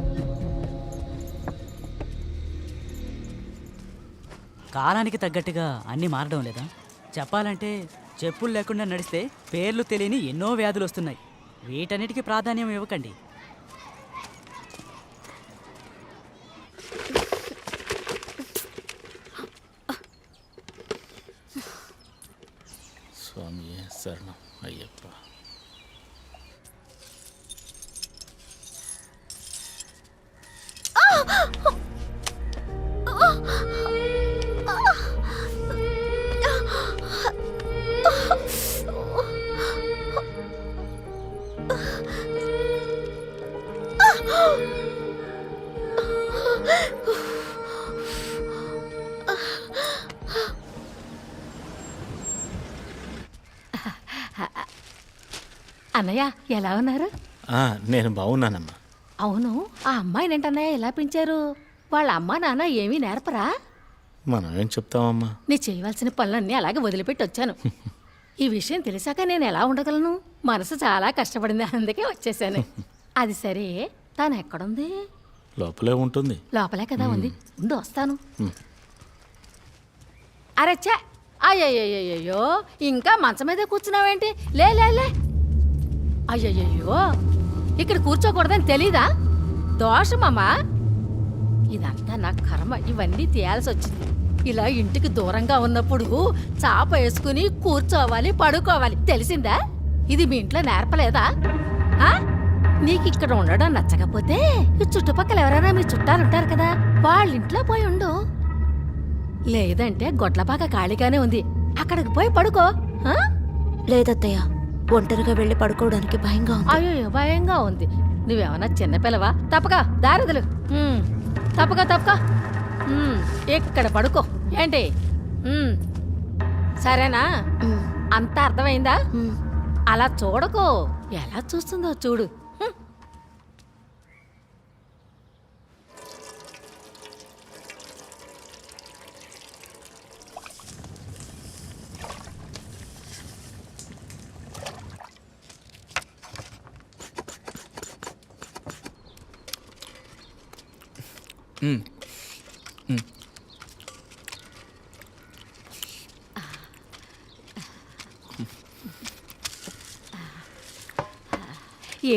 కాలానికి తగ్గట్టుగా అన్నీ మారడం లేదా? చెప్పాలంటే చెప్పులు లేకుండా నడిస్తే పేర్లు తెలియని ఎన్నో వ్యాధులు వస్తున్నాయి. వీటన్నిటికీ ప్రాధాన్యం ఇవ్వకండి. స్వామి శరణం అయ్యప్ప. అన్నయ్య ఎలా ఉన్నారు? నేను బాగున్నానమ్మా. అవును, ఆ అమ్మాయిని ఏంటన్నయ్య ఎలా పెంచారు? వాళ్ళ అమ్మా నాన్న ఏమీ నేర్పరా? మనం ఏం చెప్తామమ్మా? నీ చేయవలసిన పనులన్నీ అలాగే వదిలిపెట్టి వచ్చాను. ఈ విషయం తెలిసాక నేను ఎలా ఉండగలను? మనసు చాలా కష్టపడింది, అందుకే వచ్చేసాను. అది సరే, తను ఎక్కడుంది? లోపలే ఉంటుంది. లోపలే కదా ఉంది, ఉండు వస్తాను. అరెచ్చా, అయ్యయ్యో, ఇంకా మంచం మీద కూర్చున్నావేంటి? లే లే లే. అయ్యయ్యో, ఇక్కడ కూర్చోకూడదని తెలీదా? దోషమమ్మా, ఇదంతా నా కర్మ. ఇవన్నీ తీయాల్సి వచ్చింది. ఇలా ఇంటికి దూరంగా ఉన్నప్పుడు చాప వేసుకుని కూర్చోవాలి, పడుకోవాలి, తెలిసిందా? ఇది మీ ఇంట్లో నేర్పలేదా? నీకు ఇక్కడ ఉండడం నచ్చకపోతే ఈ చుట్టుపక్కల ఎవరైనా మీ చుట్టాలు ఉంటారు కదా, వాళ్ళ ఇంట్లో పోయి ఉండు. లేదంటే గొడ్లబాగా ఖాళీగానే ఉంది, అక్కడికి పోయి పడుకో. లేదత్తయ్య, ఒంటరిగా వెళ్ళి పడుకోవడానికి భయంగా ఉంది. అయ్యో, భయంగా ఉంది. నువ్వేమన్నా చిన్నపిల్లవా? తప్పగా దారిదలు, తప్పగా ఇక్కడ పడుకో. ఏంటి? సరేనా? అంతా అర్థమైందా? అలా చూడకో, ఎలా చూస్తుందో చూడు.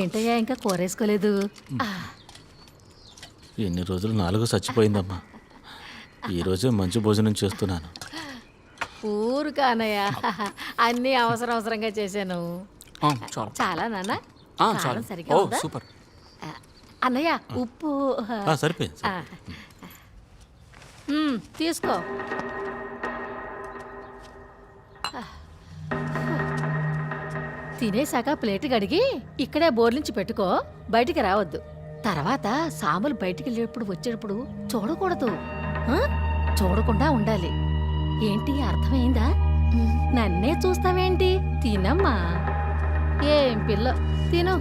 ఏంటయ్యా ఇంకా కూరేసుకోలేదు? ఎన్ని రోజులు 4 చచ్చిపోయిందమ్మా. ఈరోజే మంచి భోజనం చేస్తున్నాను. ఊరు కానయ్యా, అన్నీ అవసరంగా చేశాను. చాలా నాన్న, కారం సరిగా ఉందా? సూపర్. అన్నయ్య, ఉప్పు సరిపోయింది. తీసుకో. తినేశాక ప్లేట్ కడిగి ఇక్కడే బోర్లించి పెట్టుకో, బయటికి రావద్దు. తర్వాత సాములు బయటికి వెళ్ళేటప్పుడు వచ్చేటప్పుడు చూడకూడదు, చూడకుండా ఉండాలి. ఏంటి, అర్థమైందా? నన్నే చూస్తావేంటి? తినమ్మా. ఏం పిల్ల, తిను.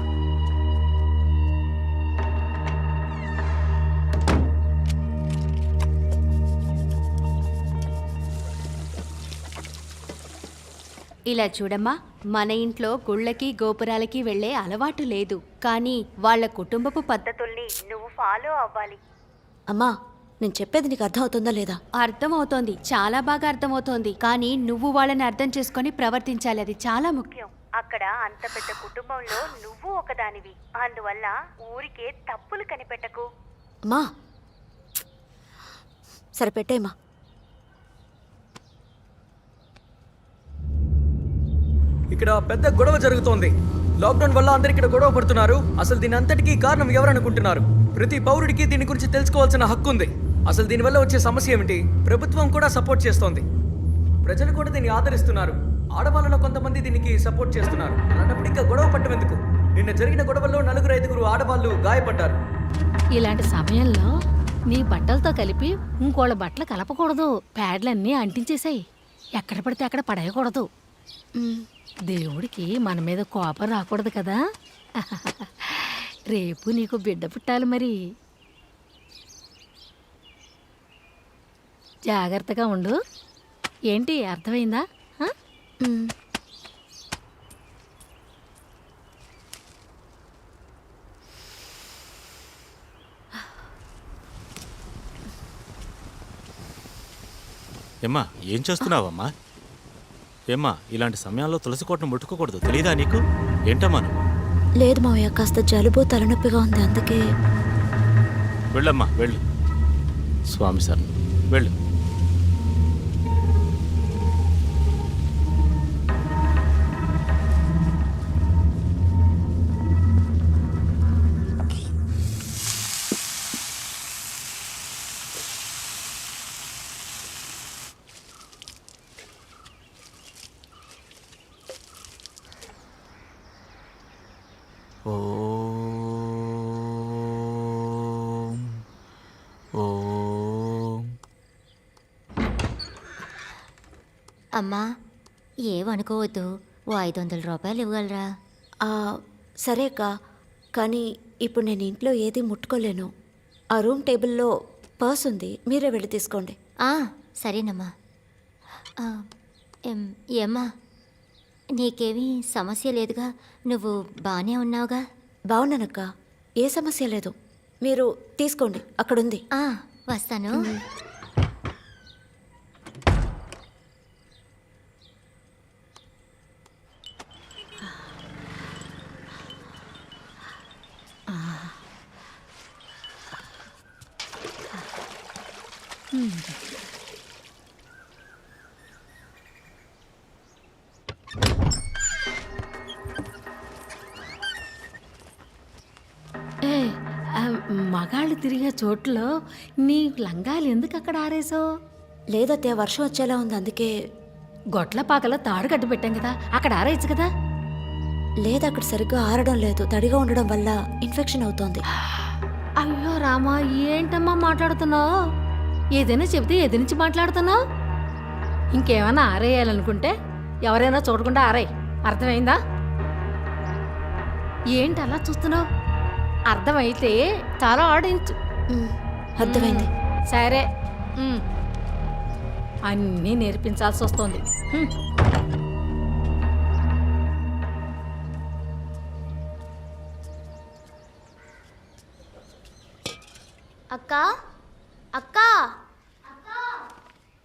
ఇలా చూడమ్మా, మన ఇంట్లో గుళ్ళకి గోపురాలకి వెళ్లే అలవాటు లేదు, కానీ వాళ్ళ కుటుంబపు పద్ధతుల్ని నువ్వు ఫాలో అవ్వాలి. అమ్మా, నేను చెప్పేది నీకు అర్థం అవుతుందా లేదా? అర్థమవుతోంది, చాలా బాగా అర్థమవుతోంది, కానీ నువ్వు వాళ్ళని అర్థం చేసుకొని ప్రవర్తించాలి, అది చాలా ముఖ్యం. అక్కడ అంత పెద్ద కుటుంబంలో నువ్వు ఒకదానివి, అందువల్ల ఊరికే తప్పులు కనిపెట్టకు. అమ్మా, సరే పెట్టేమ్మా. ఇక్కడ పెద్ద గొడవ జరుగుతోంది. లాక్డౌన్ వల్ల అందరు ఇక్కడ గొడవ పడుతున్నారు. అసలు దీని అంతటికీ కారణం ఎవరనుకుంటున్నారు? ప్రతి పౌరుడికి దీని గురించి తెలుసుకోవాల్సిన హక్కు ఉంది. అసలు దీనివల్ల వచ్చే సమస్య ఏమిటి? ప్రభుత్వం కూడా సపోర్ట్ చేస్తోంది, ప్రజలు కూడా దీన్ని ఆదరిస్తున్నారు. ఆడవాళ్ళలో కొంతమంది దీనికి సపోర్ట్ చేస్తున్నారు. అలాంటప్పుడు ఇంకా గొడవ పట్టం ఎందుకు? నిన్న జరిగిన గొడవల్లో 4-5 ఆడవాళ్ళు గాయపడ్డారు. ఇలాంటి సమయంలో నీ బట్టలతో కలిపి ఇంకోళ్ళ బట్టలు కలపకూడదు. ప్యాడ్లన్నీ అంటించేసాయి. ఎక్కడ పడితే అక్కడ పడేయకూడదు. దేవుడికి మన మీద కోపం రాకూడదు కదా. రేపు నీకు బిడ్డ పుట్టాలి మరి. జాగ్రత్తగా ఉండు. ఏంటి అర్థమైందా? ఏమ్మా ఏం చేస్తున్నావమ్మా? ఏమ్మా ఇలాంటి సమయాల్లో తులసి కోటను ముట్టుకోకూడదు, తెలీదా నీకు? ఏంటమ్మా నువ్వు? లేదు మావయ్య, కాస్త జలుబు తలనొప్పిగా ఉంది, అందుకే. వెళ్ళమ్మా వెళ్ళు. స్వామి సార్ వెళ్ళు. అమ్మా ఏమనుకోవద్దు, ఓ 500 రూపాయలు ఇవ్వగలరా? సరే అక్క, కానీ ఇప్పుడు నేను ఇంట్లో ఏది ముట్టుకోలేను. ఆ రూమ్ టేబుల్లో పర్స్ ఉంది, మీరే వెళ్ళి తీసుకోండి. సరేనమ్మా. ఏమ్మా నీకేమీ సమస్య లేదుగా? నువ్వు బాగానే ఉన్నావుగా? బాగున్నానక్క, ఏ సమస్య లేదు. మీరు తీసుకోండి, అక్కడుంది. వస్తాను. మగాళ్ళు తిరిగే చోట్లో నీ లంగాలు ఎందుకు అక్కడ ఆరేసావు? లేదత్తే, వర్షం వచ్చేలా ఉంది, అందుకే. గొట్ల పాకలో తాడు కట్టు పెట్టాం కదా, అక్కడ ఆరేయచ్చు కదా. లేదు, అక్కడ సరిగ్గా ఆరడం లేదు, తడిగా ఉండడం వల్ల ఇన్ఫెక్షన్ అవుతోంది. అయ్యో రామా, ఏంటమ్మా మాట్లాడుతున్నావు? ఏదైనా చెబితే ఎది నుంచి మాట్లాడుతున్నావు? ఇంకేమైనా ఆరేయాలనుకుంటే ఎవరైనా చూడకుండా ఆరేయ్, అర్థమైందా? ఏంటి అలా చూస్తున్నావు? అర్థమైతే చాలా ఆడించు. అర్థమైంది. సరే, అన్నీ నేర్పించాల్సి వస్తుంది. అక్క అక్క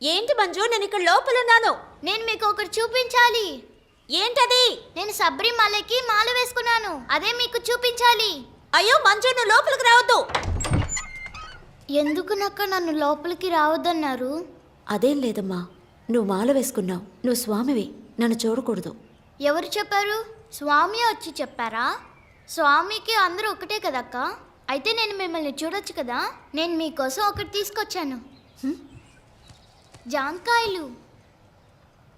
ఏంటి మంజు, నేను ఇక్కడ లోపలున్నాను. నేను మీకు ఒకటి చూపించాలి. ఏంటది? నేను శబరిమలకి మాల వేసుకున్నాను, అదే మీకు చూపించాలి. అయ్యో మంజు, నువ్వు లోపలికి రావద్దు. ఎందుకు నక్క నన్ను లోపలికి రావద్దన్నారు? అదేం లేదమ్మా, నువ్వు మాల వేసుకున్నావు, నువ్వు స్వామివి, నన్ను చూడకూడదు. ఎవరు చెప్పారు? స్వామి వచ్చి చెప్పారా? స్వామికి అందరూ ఒకటే కదక్క. అయితే నేను మిమ్మల్ని చూడొచ్చు కదా. నేను మీకోసం ఒకటి తీసుకొచ్చాను. జాంకాయలు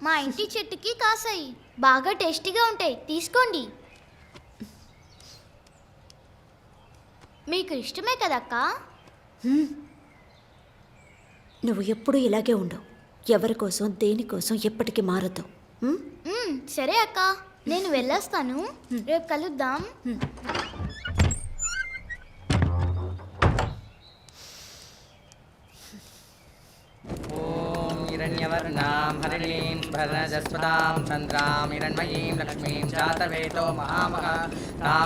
మా ఇంటి చెట్టుకి కాసాయి, బాగా టేస్టీగా ఉంటాయి, తీసుకోండి. మీకు ఇష్టమే కదక్క. నువ్వు ఎప్పుడూ ఇలాగే ఉండు, ఎవరి కోసం దేనికోసం ఎప్పటికీ మారద్దు. సరే అక్క, నేను వెళ్ళొస్తాను, రేపు కలుద్దాం. హిరణ్యవర్ణాం హరిణీం స్వర్ణజస్వతాం చంద్రాం హిరణ్మయీం లక్ష్మీం జాతవేతో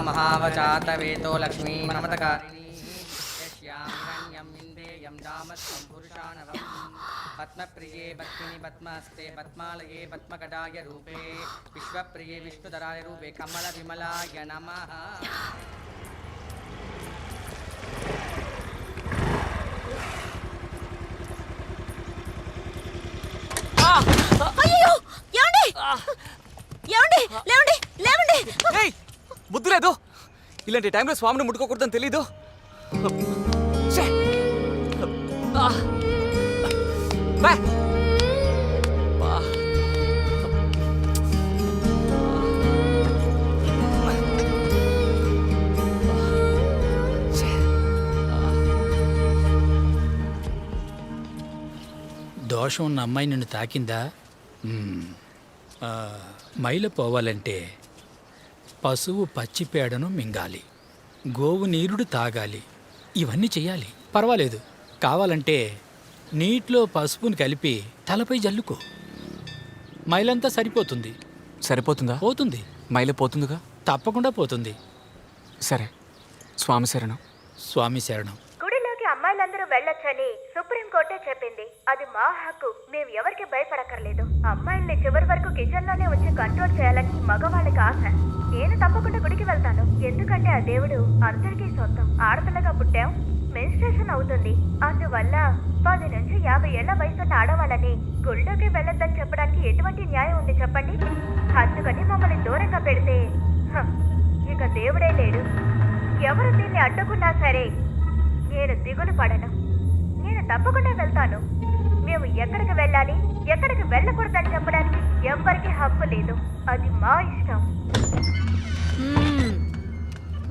మహావజాతవేతో లక్ష్మీం నమతకారిణీం యస్యాం హిరణ్యం ఇందేయం దామత్వం పురుషాణవం పద్మప్రియే పద్మిని పద్మస్తే పద్మాలయే పద్మకటాయ రూపే విశ్వప్రియే విష్ణుధరాయ రూపే కమల విమలాయ నమః. అయ్యో, ఏమండి? ఏమండి? లేవండి, లేవండి. బుద్ధి లేదు, ఇలాంటి టైంలో స్వామిని ముట్టుకోకూడదని తెలీదు. దోషం ఉన్న అమ్మాయి నిన్ను తాకిందా? మైల పోవాలంటే పశువు పచ్చిపేడను మింగాలి, గోవు నీరుడు తాగాలి, ఇవన్నీ చెయ్యాలి. పర్వాలేదు, కావాలంటే నీటిలో పసుపుని కలిపి తలపై జల్లుకో, మైలంతా సరిపోతుంది. సరిపోతుందా? పోతుంది, మైలు పోతుందిగా? తప్పకుండా పోతుంది. సరే, స్వామి శరణం. స్వామి శరణం. గుడిలోకి అమ్మాయిలందరూ వెళ్ళొచ్చని సుప్రీంకోర్టే చెప్పింది. అది మా హక్కు, మేము ఎవరికి భయపడక్కర్లేదు. అమ్మాయిల్ని చివరి వరకు కిచెన్ లోనే ఉంచి కంట్రోల్ చేయాలని మగవాళ్ళకి ఆశ. నేను తప్పకుండా గుడికి వెళ్తాను, ఎందుకంటే ఆ దేవుడు అందరికీ సొంతం. ఆడపిల్లగా పుట్టాం, మెన్స్ట్రేషన్ అవుతుంది, అందువల్ల 10 నుంచి 50 ఏళ్ల వయసున్న ఆడవాళ్ళని గుళ్ళోకి వెళ్ళొద్దని చెప్పడానికి ఎటువంటి న్యాయం ఉంది చెప్పండి? అందుకని మమ్మల్ని దూరంగా పెడితే ఇక దేవుడే లేడు. ఎవరు దీన్ని అడ్డుకున్నా సరే నేను దిగులు పడను, నేను తప్పకుండా వెళ్తాను. మేము ఎక్కడికి వెళ్ళాలి, ఎక్కడికి వెళ్ళకూడదని చెప్పడానికి ఎవ్వరికి హక్కు లేదు, అది మా ఇష్టం.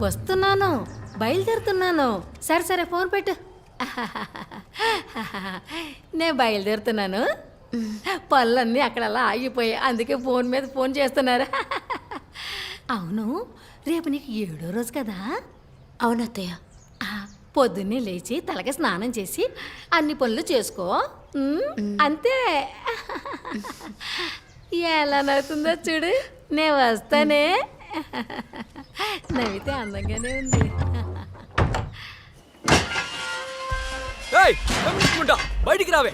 వస్తున్నాను, బయలుదేరుతున్నాను. సరే సరే, ఫోన్ పెట్టు. నేను బయలుదేరుతున్నాను. పనులన్నీ అక్కడ అలా ఆగిపోయాయి, అందుకే ఫోన్ మీద ఫోన్ చేస్తున్నారు. అవును, రేపు నీకు 7వ రోజు కదా? అవునత్తయ్య. పొద్దున్నే లేచి తలకి స్నానం చేసి అన్ని పనులు చేసుకో. అంతే. ఎలా నవ్వుతుందో చూడు. నేను వస్తానే. నవ్వితే అందంగానే ఉంది. బయటికి రావే.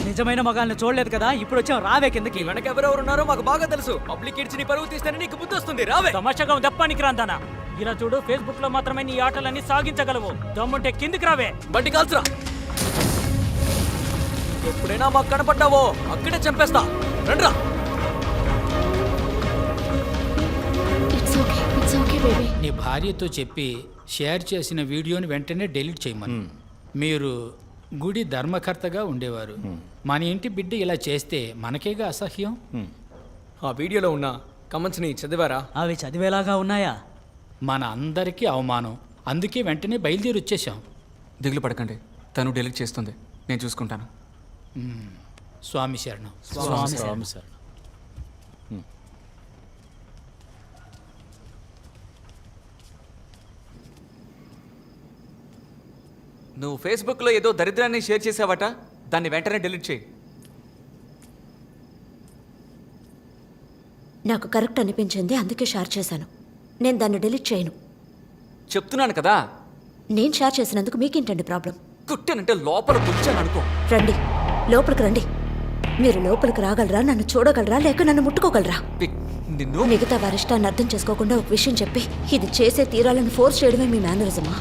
నిజమైన మగాళ్ళని చూడలేదు కదా, ఇప్పుడు వచ్చాం, రావే కిందకి. వెనక ఎవరెవరున్నారో మాకు బాగా తెలుసు. పబ్లిక్ ఇడ్చి నీ పరువు తీస్తేనే నీకు బుద్ధి వస్తుంది. రావే. తమాషాగా దప్పానికి రాందానా? ఇలా చూడు, ఫేస్బుక్ లో మాత్రమే నీ ఆటలన్నీ సాగించగలవు. దమ్ముంటే కిందికి రావే. బండి కాల్చురా. ఎప్పుడైనా మాకు కనపడ్డావో అక్కడే చంపేస్తా. రండ్రా. నీ భార్యతో చెప్పి షేర్ చేసిన వీడియోని వెంటనే డిలీట్ చేయమను. మీరు గుడి ధర్మకర్తగా ఉండేవారు. మన ఇంటి బిడ్డ ఇలా చేస్తే మనకేగా అసహ్యం. ఆ వీడియోలో ఉన్న కమెంట్స్ ని చదివారా? అవి చదివేలాగా ఉన్నాయా? మన అందరికీ అవమానం, అందుకే వెంటనే బయలుదేరి వచ్చేసాం. దిగులు పడకండి, తను డిలీట్ చేస్తుంది, నేను చూసుకుంటాను. స్వామి శరణం. స్వామి శరణం. నువ్వు ఫేస్బుక్లో ఏదో దరిద్రాన్ని షేర్ చేసావట, దాన్ని వెంటనే డిలీట్ చేయి. నాకు కరెక్ట్ అనిపించింది, అందుకే షేర్ చేశాను. నేను దాన్ని డిలీట్ చేయను. చెప్తున్నాను కదా. నేను షేర్ చేసినందుకు మీకేంటండి ప్రాబ్లం? కుట్టానంటే లోపల కూర్చాను అనుకో. రండి, లోపలికి రండి. మీరు లోపలికి రాగలరా, నన్ను చూడగలరా, లేక నన్ను ముట్టుకోగలరా? నిన్ను మిగతా వారి ఇష్టాన్ని అర్థం చేసుకోకుండా ఒక విషయం చెప్పి ఇది చేసే తీరాలను ఫోర్స్ చేయడమే మీ మేనరిజమా?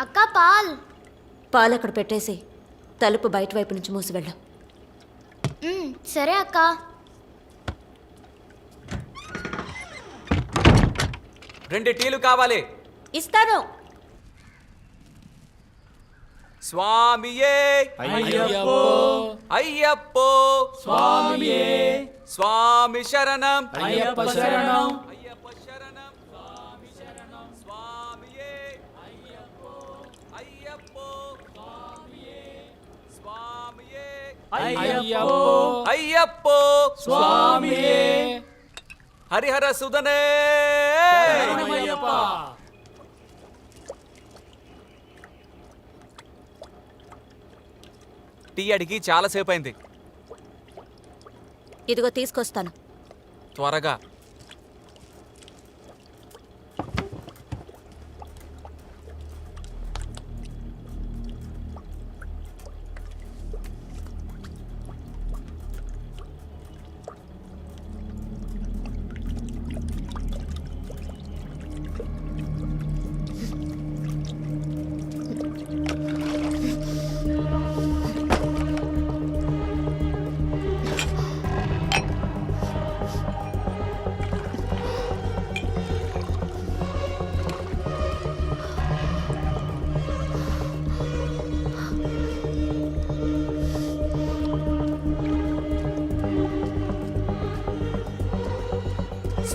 అక్క పాల్. పాలు అక్కడ పెట్టేసి తలుపు బయట వైపు నుంచి మూసి వెళ్ళు. సరే అక్క. రెండు టీలు కావాలి. ఇస్తాను. స్వామియే అయ్యప్పో అయ్యప్పో స్వామియే స్వామి శరణం అయ్యప్ప శరణం అయ్యప్ప శరణం స్వామి శరణం స్వామియే అయ్యప్పో అయ్యప్పో స్వామియే స్వామియే అయ్యప్పో అయ్యప్పో స్వామియే హరిహర సుదనే శరణమయ్యప్ప. టీ అడిగి చాలాసేపు అయింది. ఇదిగో తీసుకొస్తాను. త్వరగా.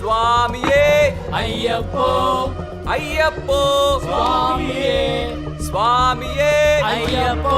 స్వామియే అయ్యప్పో అయ్యప్పో స్వామియే స్వామియే అయ్యప్పో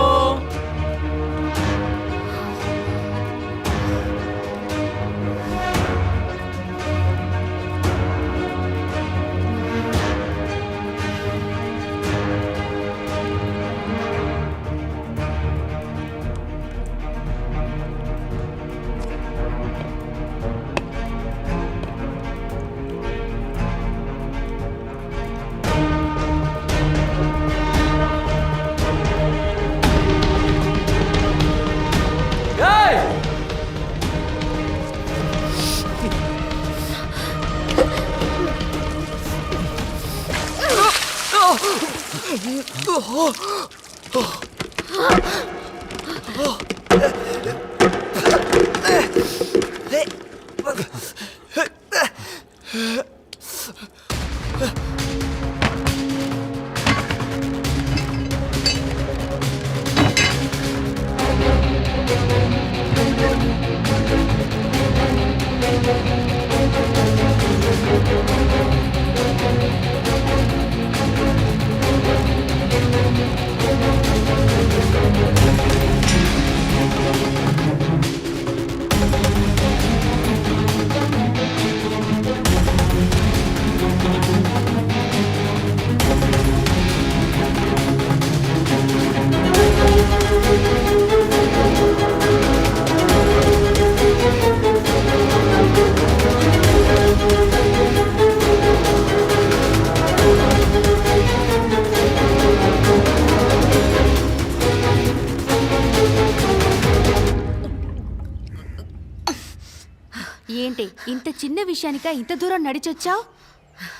ఏంటి ఇంత చిన్న విషయానిక ఇంత దూరం నడిచొచ్చావు?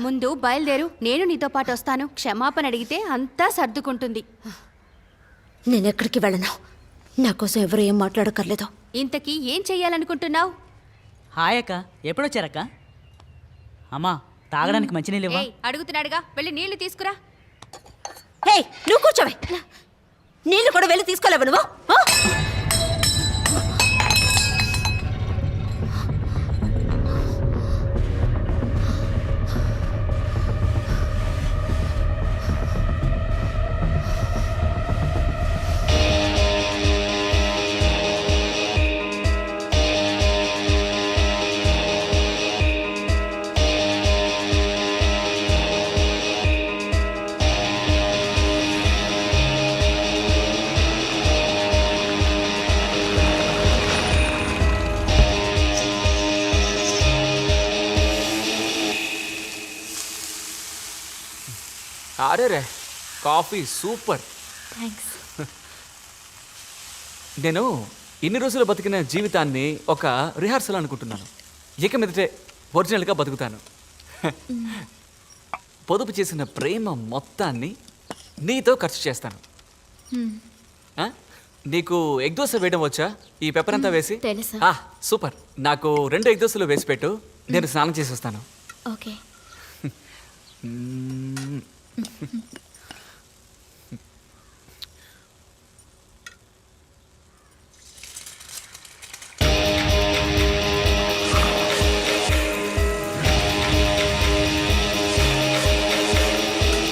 ముందు బయలుదేరు, నేను నీతో పాటు వస్తాను. క్షమాపణ అడిగితే అంతా సర్దుకుంటుంది. నేనెక్కడికి వెళ్ళను. నా కోసం ఎవరు ఏం మాట్లాడక్కర్లేదు. ఇంతకీ ఏం చెయ్యాలనుకుంటున్నావు? హాయ్ అక్క, ఎప్పుడొచ్చారక్క? అమ్మా, తాగడానికి మంచినీళ్ళు ఇవ్వ. అడుగుతున్నాడుగా, వెళ్ళి నీళ్లు తీసుకురా. హే, నువ్వు కూర్చోవే. నీళ్ళు కూడా వెళ్ళి తీసుకోలేవు నువ్వు? అరే రే, కాఫీ సూపర్. థ్యాంక్స్. నేను ఇన్ని రోజులు బతికిన జీవితాన్ని ఒక రిహార్సల్ అనుకుంటున్నాను. ఇక మీదటే ఒరిజినల్గా బతుకుతాను. పొదుపు చేసిన ప్రేమ మొత్తాన్ని నీతో ఖర్చు చేస్తాను. నీకు ఎగ్ దోశ వేయడం వచ్చా? ఈ పెప్పర్ అంతా వేసి. తెలుసా? సూపర్. నాకు 2 ఎగ్ దోశలు వేసి పెట్టు, నేను స్నానం చేసి వస్తాను. ఓకే.